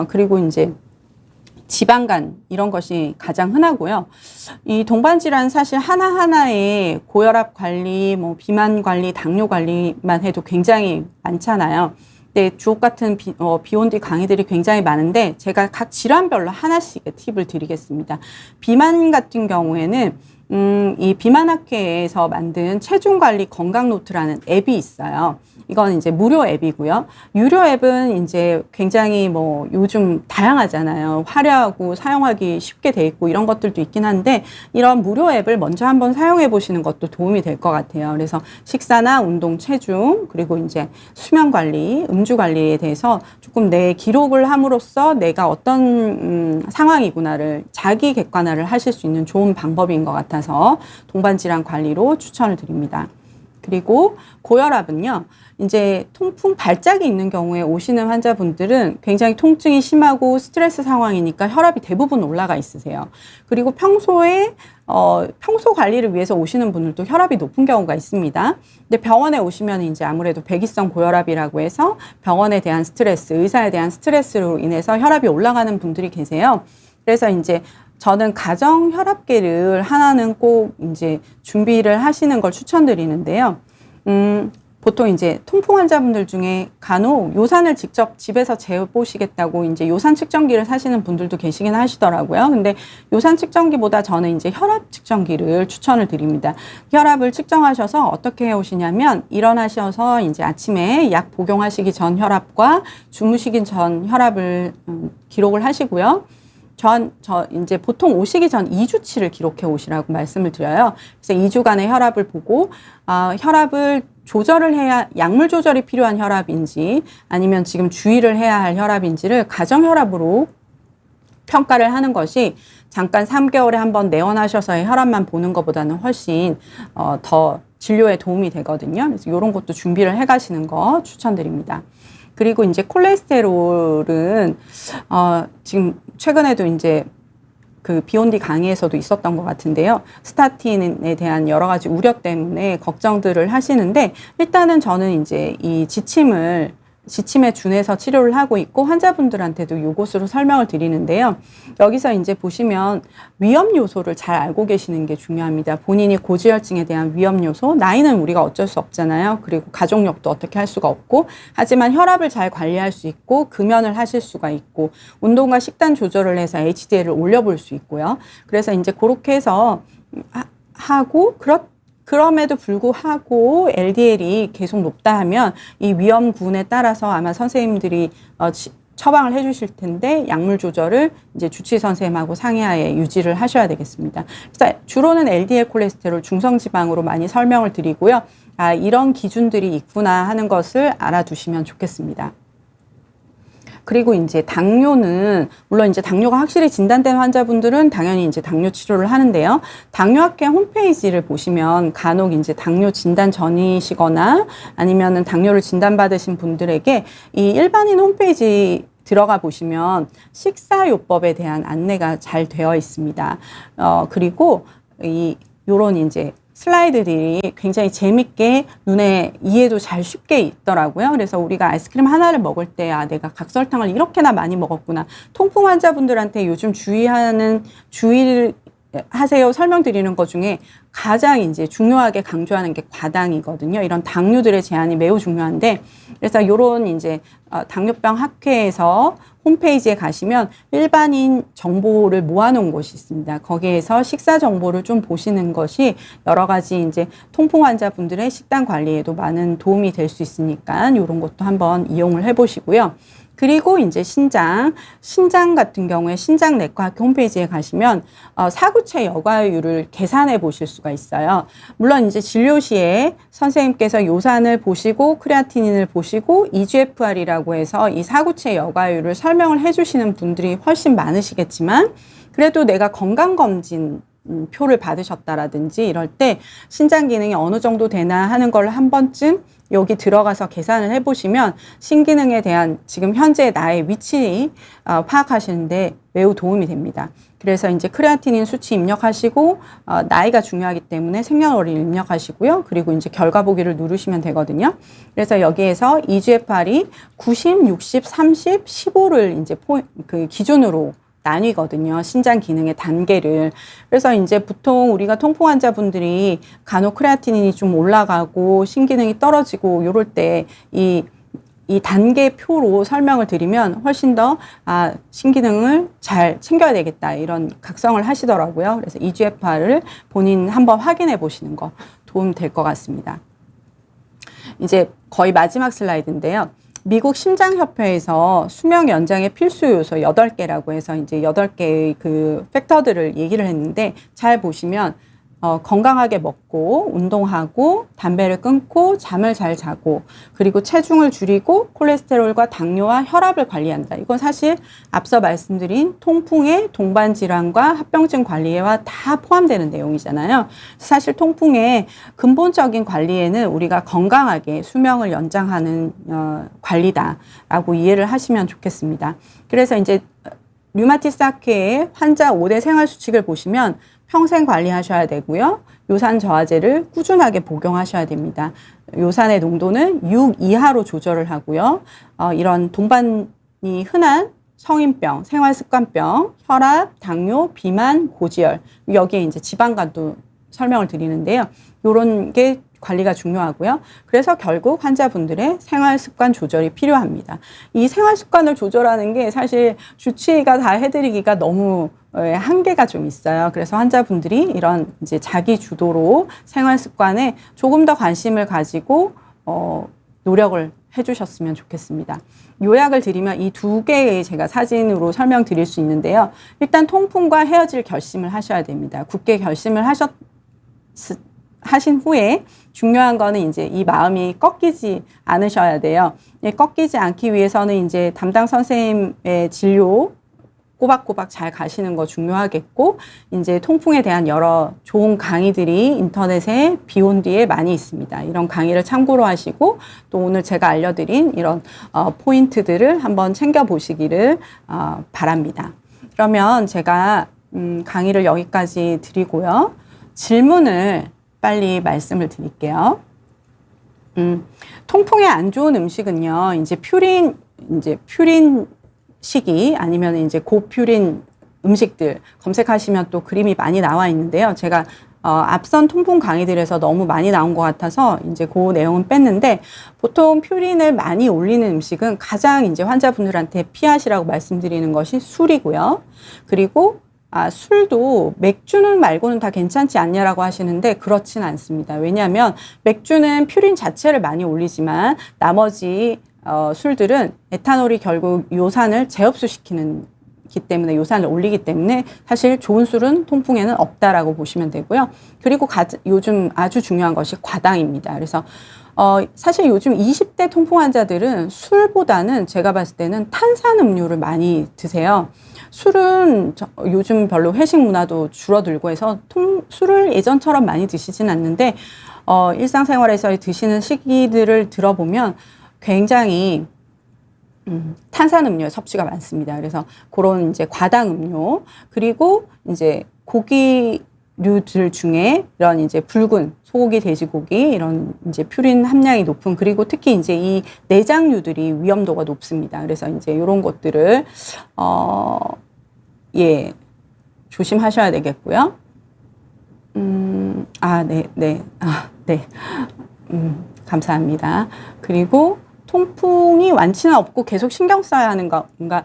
그리고 이제 지방간 이런 것이 가장 흔하고요. 이 동반 질환 사실 하나하나의 고혈압 관리, 뭐 비만 관리, 당뇨 관리만 해도 굉장히 많잖아요. 네, 주옥 같은 비욘디 강의들이 굉장히 많은데 제가 각 질환별로 하나씩 팁을 드리겠습니다. 비만 같은 경우에는 이 비만학회에서 만든 체중관리 건강노트라는 앱이 있어요. 이건 이제 무료 앱이고요. 유료 앱은 이제 굉장히 뭐 요즘 다양하잖아요. 화려하고 사용하기 쉽게 돼 있고 이런 것들도 있긴 한데 이런 무료 앱을 먼저 한번 사용해 보시는 것도 도움이 될 것 같아요. 그래서 식사나 운동, 체중, 그리고 이제 수면 관리, 음주 관리에 대해서 조금 내 기록을 함으로써 내가 어떤 상황이구나를 자기 객관화를 하실 수 있는 좋은 방법인 것 같아서 동반질환 관리로 추천을 드립니다. 그리고 고혈압은요, 이제 통풍 발작이 있는 경우에 오시는 환자분들은 굉장히 통증이 심하고 스트레스 상황이니까 혈압이 대부분 올라가 있으세요. 그리고 평소에 평소 관리를 위해서 오시는 분들도 혈압이 높은 경우가 있습니다. 근데 병원에 오시면 이제 아무래도 배기성 고혈압이라고 해서 병원에 대한 스트레스, 의사에 대한 스트레스로 인해서 혈압이 올라가는 분들이 계세요. 그래서 이제 저는 가정 혈압계를 하나는 꼭 이제 준비를 하시는 걸 추천드리는데요. 보통 이제 통풍 환자분들 중에 간혹 요산을 직접 집에서 재보시겠다고 이제 요산 측정기를 사시는 분들도 계시긴 하시더라고요. 근데 요산 측정기보다 저는 이제 혈압 측정기를 추천을 드립니다. 혈압을 측정하셔서 어떻게 해 오시냐면 일어나셔서 이제 아침에 약 복용하시기 전 혈압과 주무시기 전 혈압을 기록을 하시고요. 이제 보통 오시기 전 2주치를 기록해 오시라고 말씀을 드려요. 그래서 2주간의 혈압을 보고, 혈압을 조절을 해야, 약물 조절이 필요한 혈압인지, 아니면 지금 주의를 해야 할 혈압인지를 가정 혈압으로 평가를 하는 것이 잠깐 3개월에 한번 내원하셔서의 혈압만 보는 것보다는 훨씬, 더 진료에 도움이 되거든요. 그래서 이런 것도 준비를 해 가시는 거 추천드립니다. 그리고 이제 콜레스테롤은 지금 최근에도 이제 그 비욘디 강의에서도 있었던 것 같은데요. 스타틴에 대한 여러 가지 우려 때문에 걱정들을 하시는데 일단은 저는 이제 이 지침에 준해서 치료를 하고 있고 환자분들한테도 이것으로 설명을 드리는데요. 여기서 이제 보시면 위험 요소를 잘 알고 계시는 게 중요합니다. 본인이 고지혈증에 대한 위험 요소, 나이는 우리가 어쩔 수 없잖아요. 그리고 가족력도 어떻게 할 수가 없고, 하지만 혈압을 잘 관리할 수 있고, 금연을 하실 수가 있고, 운동과 식단 조절을 해서 HDL을 올려볼 수 있고요. 그래서 이제 그렇게 해서 하고, 그럼에도 불구하고 LDL이 계속 높다 하면 이 위험군에 따라서 아마 선생님들이 처방을 해주실 텐데 약물 조절을 이제 주치의 선생님하고 상의하에 유지를 하셔야 되겠습니다. 그래서 주로는 LDL 콜레스테롤 중성지방으로 많이 설명을 드리고요. 이런 기준들이 있구나 하는 것을 알아두시면 좋겠습니다. 그리고 이제 당뇨는, 물론 이제 당뇨가 확실히 진단된 환자분들은 당연히 이제 당뇨 치료를 하는데요. 당뇨학회 홈페이지를 보시면 간혹 이제 당뇨 진단 전이시거나 아니면은 당뇨를 진단받으신 분들에게 이 일반인 홈페이지 들어가 보시면 식사요법에 대한 안내가 잘 되어 있습니다. 그리고 요런 이제 슬라이드들이 굉장히 재밌게 눈에 이해도 잘 쉽게 있더라고요. 그래서 우리가 아이스크림 하나를 먹을 때 내가 각설탕을 이렇게나 많이 먹었구나. 통풍 환자분들한테 요즘 주의를 하세요 설명드리는 것 중에 가장 이제 중요하게 강조하는 게 과당이거든요. 이런 당류들의 제한이 매우 중요한데, 그래서 요런 이제 당뇨병 학회에서 홈페이지에 가시면 일반인 정보를 모아놓은 곳이 있습니다. 거기에서 식사 정보를 좀 보시는 것이 여러 가지 이제 통풍 환자분들의 식단 관리에도 많은 도움이 될 수 있으니까 이런 것도 한번 이용을 해보시고요. 그리고 이제 신장 같은 경우에 신장내과학회 홈페이지에 가시면 사구체 여과율을 계산해 보실 수가 있어요. 물론 이제 진료 시에 선생님께서 요산을 보시고 크레아티닌을 보시고 EGFR이라고 해서 이 사구체 여과율을 설명을 해주시는 분들이 훨씬 많으시겠지만, 그래도 내가 건강검진 표를 받으셨다라든지 이럴 때 신장 기능이 어느 정도 되나 하는 걸 한 번쯤 여기 들어가서 계산을 해보시면 신기능에 대한 지금 현재 나의 위치 파악하시는데 매우 도움이 됩니다. 그래서 이제 크레아티닌 수치 입력하시고 나이가 중요하기 때문에 생년월일 입력하시고요. 그리고 이제 결과 보기를 누르시면 되거든요. 그래서 여기에서 EGFR이 90, 60, 30, 15를 이제 그 기준으로 나뉘거든요. 신장 기능의 단계를. 그래서 이제 보통 우리가 통풍 환자분들이 간혹 크레아티닌이 좀 올라가고 신기능이 떨어지고 이럴 때 이 단계표로 설명을 드리면 훨씬 더 신기능을 잘 챙겨야 되겠다 이런 각성을 하시더라고요. 그래서 EGFR을 본인 한번 확인해 보시는 거 도움 될 것 같습니다. 이제 거의 마지막 슬라이드인데요. 미국 심장협회에서 수명 연장의 필수 요소 8개라고 해서 이제 8개의 그 팩터들을 얘기를 했는데, 잘 보시면 건강하게 먹고 운동하고 담배를 끊고 잠을 잘 자고 그리고 체중을 줄이고 콜레스테롤과 당뇨와 혈압을 관리한다. 이건 사실 앞서 말씀드린 통풍의 동반 질환과 합병증 관리에와 다 포함되는 내용이잖아요. 사실 통풍의 근본적인 관리에는 우리가 건강하게 수명을 연장하는 관리다라고 이해를 하시면 좋겠습니다. 그래서 이제 류마티스 학회의 환자 5대 생활 수칙을 보시면 평생 관리하셔야 되고요. 요산 저하제를 꾸준하게 복용하셔야 됩니다. 요산의 농도는 6 이하로 조절을 하고요. 이런 동반이 흔한 성인병, 생활습관병, 혈압, 당뇨, 비만, 고지혈, 여기에 이제 지방간도 설명을 드리는데요. 이런 게 관리가 중요하고요. 그래서 결국 환자분들의 생활습관 조절이 필요합니다. 이 생활습관을 조절하는 게 사실 주치의가 다 해드리기가 너무 한계가 좀 있어요. 그래서 환자분들이 이런 이제 자기 주도로 생활습관에 조금 더 관심을 가지고 노력을 해주셨으면 좋겠습니다. 요약을 드리면 이 2개의 제가 사진으로 설명드릴 수 있는데요. 일단 통풍과 헤어질 결심을 하셔야 됩니다. 굳게 결심을 하신 후에 중요한 거는 이제 이 마음이 꺾이지 않으셔야 돼요. 꺾이지 않기 위해서는 이제 담당 선생님의 진료 꼬박꼬박 잘 가시는 거 중요하겠고, 이제 통풍에 대한 여러 좋은 강의들이 인터넷에 비욘디에 많이 있습니다. 이런 강의를 참고로 하시고 또 오늘 제가 알려드린 이런 포인트들을 한번 챙겨보시기를 바랍니다. 그러면 제가 강의를 여기까지 드리고요. 질문을 빨리 말씀을 드릴게요. 통풍에 안 좋은 음식은요, 이제 퓨린 식이 아니면 이제 고퓨린 음식들 검색하시면 또 그림이 많이 나와 있는데요. 제가 앞선 통풍 강의들에서 너무 많이 나온 것 같아서 이제 그 내용은 뺐는데, 보통 퓨린을 많이 올리는 음식은 가장 이제 환자분들한테 피하시라고 말씀드리는 것이 술이고요. 그리고 술도 맥주는 말고는 다 괜찮지 않냐라고 하시는데 그렇진 않습니다. 왜냐하면 맥주는 퓨린 자체를 많이 올리지만 나머지 술들은 에탄올이 결국 요산을 재흡수시키는 기 때문에 요산을 올리기 때문에 사실 좋은 술은 통풍에는 없다라고 보시면 되고요. 그리고 요즘 아주 중요한 것이 과당입니다. 그래서 사실 요즘 20대 통풍 환자들은 술보다는 제가 봤을 때는 탄산음료를 많이 드세요. 술은 요즘 별로 회식 문화도 줄어들고 해서 술을 예전처럼 많이 드시진 않는데 일상생활에서 드시는 시기들을 들어보면 굉장히 탄산음료의 섭취가 많습니다. 그래서 그런 이제 과당음료, 그리고 이제 고기류들 중에 이런 이제 붉은 소고기, 돼지고기, 이런 이제 퓨린 함량이 높은, 그리고 특히 이제 이 내장류들이 위험도가 높습니다. 그래서 이제 이런 것들을, 예, 조심하셔야 되겠고요. 네. 감사합니다. 그리고 통풍이 완치는 없고 계속 신경 써야 하는 건가?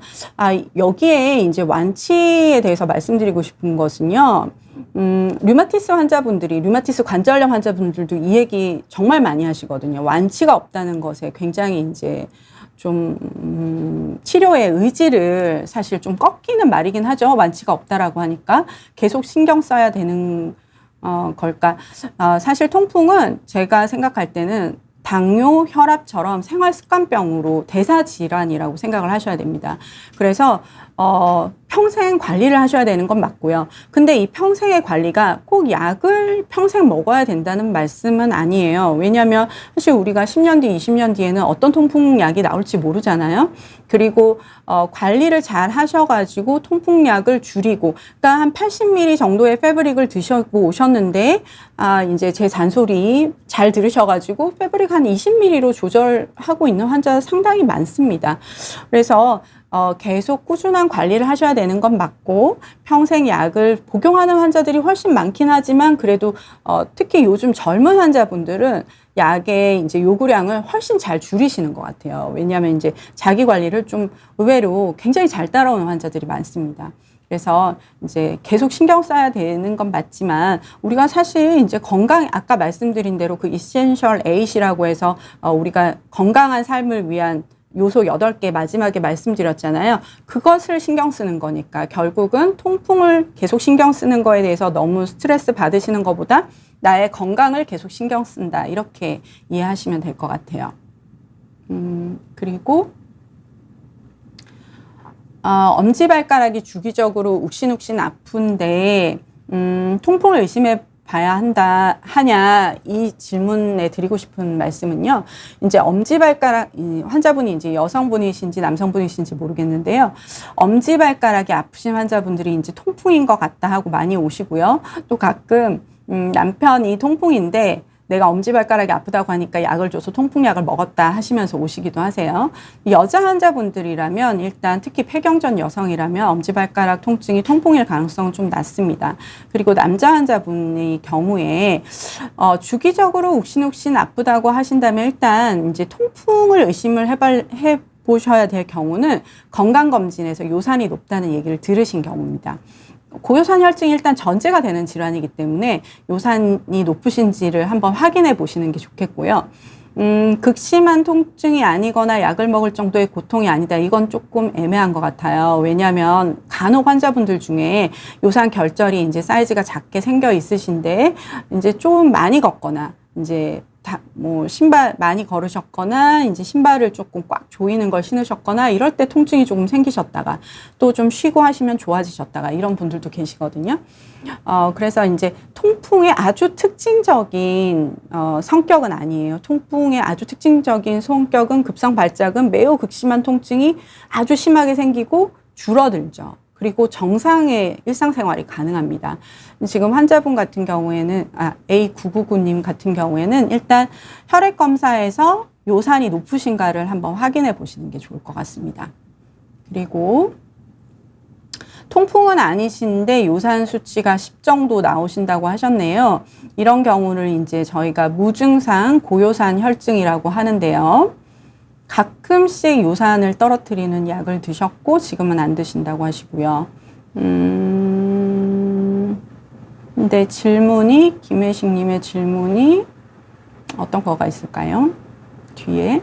여기에 이제 완치에 대해서 말씀드리고 싶은 것은요. 류마티스 환자분들이, 류마티스 관절염 환자분들도 이 얘기 정말 많이 하시거든요. 완치가 없다는 것에 굉장히 이제 좀, 치료의 의지를 사실 좀 꺾이는 말이긴 하죠. 완치가 없다라고 하니까 계속 신경 써야 되는, 걸까. 사실 통풍은 제가 생각할 때는 당뇨, 혈압처럼 생활습관병으로 대사질환이라고 생각을 하셔야 됩니다. 그래서 평생 관리를 하셔야 되는 건 맞고요. 근데 이 평생의 관리가 꼭 약을 평생 먹어야 된다는 말씀은 아니에요. 왜냐하면 사실 우리가 10년 뒤, 20년 뒤에는 어떤 통풍약이 나올지 모르잖아요. 그리고 관리를 잘 하셔가지고 통풍약을 줄이고, 그러니까 한 80ml 정도의 패브릭을 드시고 오셨는데, 이제 제 잔소리 잘 들으셔가지고 패브릭 한 20ml로 조절하고 있는 환자 상당히 많습니다. 그래서 계속 꾸준한 관리를 하셔야 되는 건 맞고, 평생 약을 복용하는 환자들이 훨씬 많긴 하지만, 그래도 특히 요즘 젊은 환자분들은 약의 이제 요구량을 훨씬 잘 줄이시는 것 같아요. 왜냐하면 이제 자기 관리를 좀 의외로 굉장히 잘 따라오는 환자들이 많습니다. 그래서 이제 계속 신경 써야 되는 건 맞지만, 우리가 사실 이제 아까 말씀드린 대로 그 이센셜 8이라고 해서 우리가 건강한 삶을 위한 요소 8개 마지막에 말씀드렸잖아요. 그것을 신경 쓰는 거니까 결국은 통풍을 계속 신경 쓰는 거에 대해서 너무 스트레스 받으시는 것보다 나의 건강을 계속 신경 쓴다, 이렇게 이해하시면 될 것 같아요. 그리고 엄지발가락이 주기적으로 욱신욱신 아픈데 통풍을 의심해 봐야 하냐, 이 질문에 드리고 싶은 말씀은요. 이제 엄지발가락, 환자분이 이제 여성분이신지 남성분이신지 모르겠는데요. 엄지발가락이 아프신 환자분들이 이제 통풍인 것 같다 하고 많이 오시고요. 또 가끔 남편이 통풍인데 내가 엄지발가락이 아프다고 하니까 약을 줘서 통풍약을 먹었다 하시면서 오시기도 하세요. 여자 환자분들이라면 일단 특히 폐경전 여성이라면 엄지발가락 통증이 통풍일 가능성은 좀 낮습니다. 그리고 남자 환자분의 경우에 주기적으로 욱신욱신 아프다고 하신다면 일단 이제 통풍을 의심을 해보셔야 될 경우는 건강검진에서 요산이 높다는 얘기를 들으신 경우입니다. 고요산 혈증이 일단 전제가 되는 질환이기 때문에 요산이 높으신지를 한번 확인해 보시는 게 좋겠고요. 극심한 통증이 아니거나 약을 먹을 정도의 고통이 아니다, 이건 조금 애매한 것 같아요. 왜냐하면 간혹 환자분들 중에 요산 결절이 이제 사이즈가 작게 생겨 있으신데 이제 좀 많이 걷거나 이제 신발 많이 걸으셨거나 이제 신발을 조금 꽉 조이는 걸 신으셨거나 이럴 때 통증이 조금 생기셨다가 또 좀 쉬고 하시면 좋아지셨다가 이런 분들도 계시거든요. 그래서 이제 통풍의 아주 특징적인 성격은 아니에요. 통풍의 아주 특징적인 성격은 급성 발작은 매우 극심한 통증이 아주 심하게 생기고 줄어들죠. 그리고 정상의 일상생활이 가능합니다. 지금 환자분 같은 경우에는, A999님 같은 경우에는 일단 혈액검사에서 요산이 높으신가를 한번 확인해 보시는 게 좋을 것 같습니다. 그리고 통풍은 아니신데 요산 수치가 10 정도 나오신다고 하셨네요. 이런 경우를 이제 저희가 무증상 고요산 혈증이라고 하는데요. 가끔씩 요산을 떨어뜨리는 약을 드셨고 지금은 안 드신다고 하시고요. 근데 김혜식님의 질문이 어떤 거가 있을까요? 뒤에.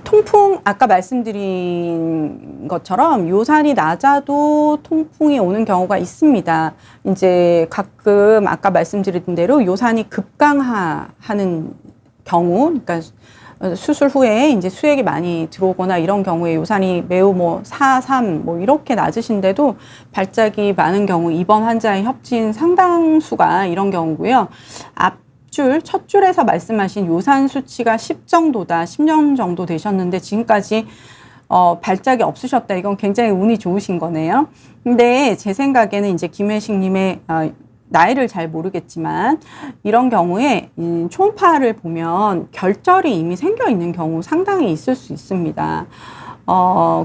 통풍, 아까 말씀드린 것처럼 요산이 낮아도 통풍이 오는 경우가 있습니다. 이제 가끔 아까 말씀드린 대로 요산이 급강하하는 경우, 그러니까 수술 후에 이제 수액이 많이 들어오거나 이런 경우에 요산이 매우 뭐 4, 3, 뭐 이렇게 낮으신데도 발작이 많은 경우 입원 환자의 협진 상당수가 이런 경우고요. 첫 줄에서 말씀하신 요산 수치가 10 정도다, 10년 정도 되셨는데 지금까지 발작이 없으셨다. 이건 굉장히 운이 좋으신 거네요. 근데 제 생각에는 이제 김혜식님의 나이를 잘 모르겠지만 이런 경우에 초음파를 보면 결절이 이미 생겨 있는 경우 상당히 있을 수 있습니다.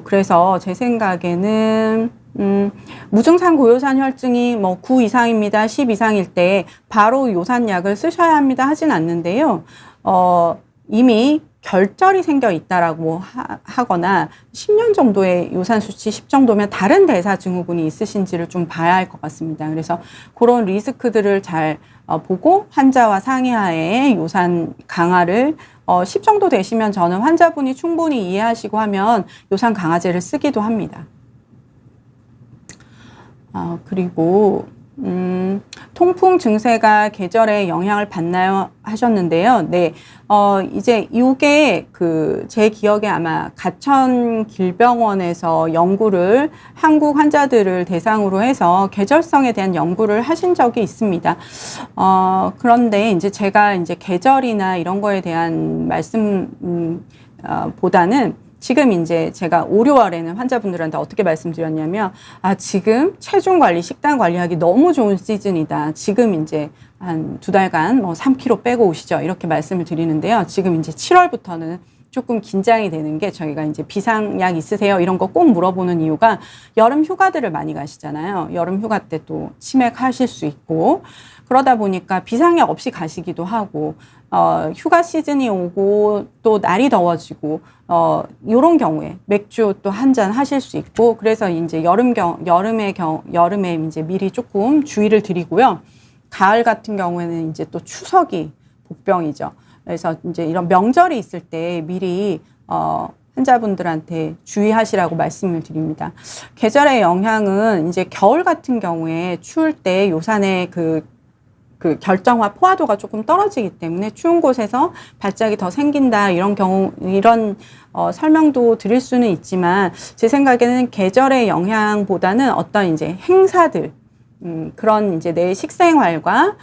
그래서 제 생각에는 무증상 고요산 혈증이 뭐 9 이상입니다. 10 이상일 때 바로 요산약을 쓰셔야 합니다. 하진 않는데요. 이미 결절이 생겨 있다라고 하거나 10년 정도의 요산 수치 10 정도면 다른 대사 증후군이 있으신지를 좀 봐야 할 것 같습니다. 그래서 그런 리스크들을 잘 보고 환자와 상의하에 요산 강화를 10 정도 되시면 저는 환자분이 충분히 이해하시고 하면 요산 강화제를 쓰기도 합니다. 그리고 통풍 증세가 계절에 영향을 받나요? 하셨는데요. 네. 이제 이게 제 기억에 아마 가천길병원에서 연구를 한국 환자들을 대상으로 해서 계절성에 대한 연구를 하신 적이 있습니다. 그런데 이제 제가 이제 계절이나 이런 거에 대한 말씀, 보다는 지금 이제 제가 5, 6월에는 환자분들한테 어떻게 말씀드렸냐면, 지금 체중 관리, 식단 관리하기 너무 좋은 시즌이다. 지금 이제 한 2달간 뭐 3kg 빼고 오시죠. 이렇게 말씀을 드리는데요. 지금 이제 7월부터는 조금 긴장이 되는 게 저희가 이제 비상약 있으세요? 이런 거 꼭 물어보는 이유가 여름 휴가들을 많이 가시잖아요. 여름 휴가 때 또 치맥하실 수 있고 그러다 보니까 비상약 없이 가시기도 하고 휴가 시즌이 오고 또 날이 더워지고 요런 경우에 맥주 또 한 잔 하실 수 있고 그래서 이제 여름에 이제 미리 조금 주의를 드리고요. 가을 같은 경우에는 이제 또 추석이 복병이죠. 그래서 이제 이런 명절이 있을 때 미리 환자분들한테 주의하시라고 말씀을 드립니다. 계절의 영향은 이제 겨울 같은 경우에 추울 때 요산의 그 결정화 포화도가 조금 떨어지기 때문에 추운 곳에서 발작이 더 생긴다 이런 경우 설명도 드릴 수는 있지만 제 생각에는 계절의 영향보다는 어떤 이제 행사들 그런 이제 내 식생활과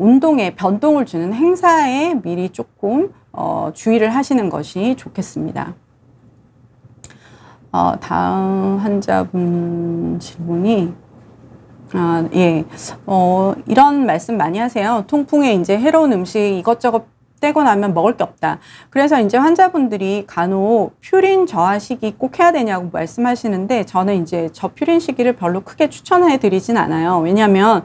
운동에 변동을 주는 행사에 미리 조금 주의를 하시는 것이 좋겠습니다. 다음 환자분 질문이 예. 이런 말씀 많이 하세요. 통풍에 이제 해로운 음식 이것저것 떼고 나면 먹을 게 없다. 그래서 이제 환자분들이 간혹 퓨린 저하 시기 꼭 해야 되냐고 말씀하시는데 저는 이제 저퓨린 시기를 별로 크게 추천해 드리진 않아요. 왜냐하면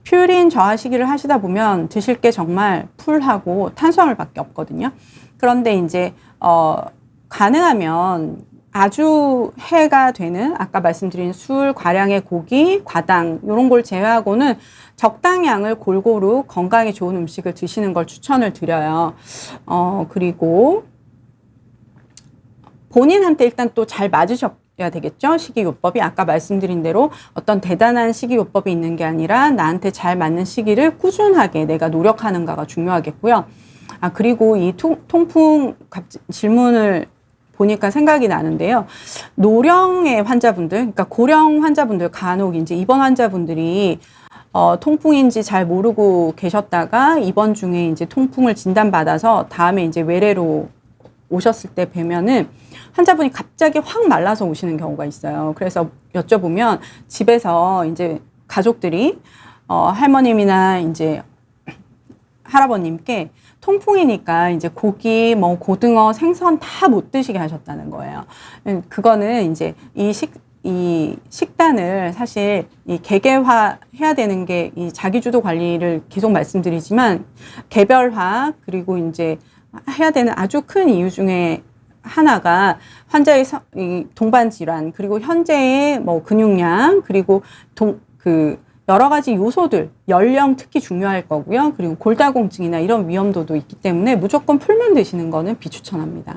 퓨린 저하 시기를 하시다 보면 드실 게 정말 풀하고 탄수화물밖에 없거든요. 그런데 이제 가능하면 아주 해가 되는 아까 말씀드린 술, 과량의 고기, 과당 이런 걸 제외하고는 적당량을 골고루 건강에 좋은 음식을 드시는 걸 추천을 드려요. 그리고 본인한테 일단 또 잘 맞으셔야 되겠죠. 식이요법이 아까 말씀드린 대로 어떤 대단한 식이요법이 있는 게 아니라 나한테 잘 맞는 식이를 꾸준하게 내가 노력하는가가 중요하겠고요. 그리고 이 통풍 질문을 보니까 생각이 나는데요. 노령의 환자분들, 그러니까 고령 환자분들, 간혹 이제 입원 환자분들이 통풍인지 잘 모르고 계셨다가 입원 중에 이제 통풍을 진단받아서 다음에 이제 외래로 오셨을 때 뵈면은 환자분이 갑자기 확 말라서 오시는 경우가 있어요. 그래서 여쭤보면 집에서 이제 가족들이 할머님이나 이제 할아버님께 통풍이니까 이제 고기, 뭐 고등어, 생선 다 못 드시게 하셨다는 거예요. 그거는 이제 이 식단을 사실 이 개개화 해야 되는 게 이 자기주도 관리를 계속 말씀드리지만 개별화 그리고 이제 해야 되는 아주 큰 이유 중에 하나가 환자의 동반 질환 그리고 현재의 뭐 근육량 그리고 여러 가지 요소들, 연령 특히 중요할 거고요. 그리고 골다공증이나 이런 위험도도 있기 때문에 무조건 풀만 드시는 거는 비추천합니다.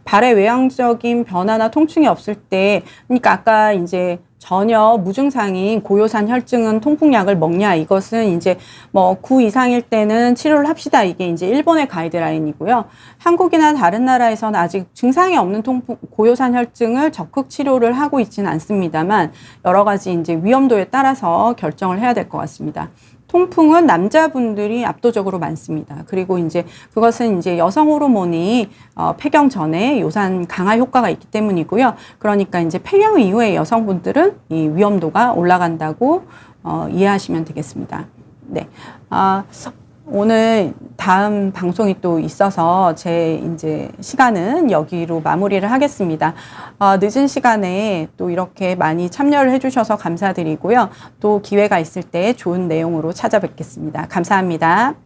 발의 외형적인 변화나 통증이 없을 때, 그러니까 아까 이제 전혀 무증상인 고요산 혈증은 통풍약을 먹냐, 이것은 이제 뭐 9 이상일 때는 치료를 합시다. 이게 이제 일본의 가이드라인이고요. 한국이나 다른 나라에서는 아직 증상이 없는 고요산 혈증을 적극 치료를 하고 있지는 않습니다만 여러 가지 이제 위험도에 따라서 결정을 해야 될 것 같습니다. 통풍은 남자분들이 압도적으로 많습니다. 그리고 이제 그것은 이제 여성 호르몬이 폐경 전에 요산 강화 효과가 있기 때문이고요. 그러니까 이제 폐경 이후에 여성분들은 이 위험도가 올라간다고 이해하시면 되겠습니다. 네. 오늘 다음 방송이 또 있어서 제 이제 시간은 여기로 마무리를 하겠습니다. 늦은 시간에 또 이렇게 많이 참여를 해주셔서 감사드리고요. 또 기회가 있을 때 좋은 내용으로 찾아뵙겠습니다. 감사합니다.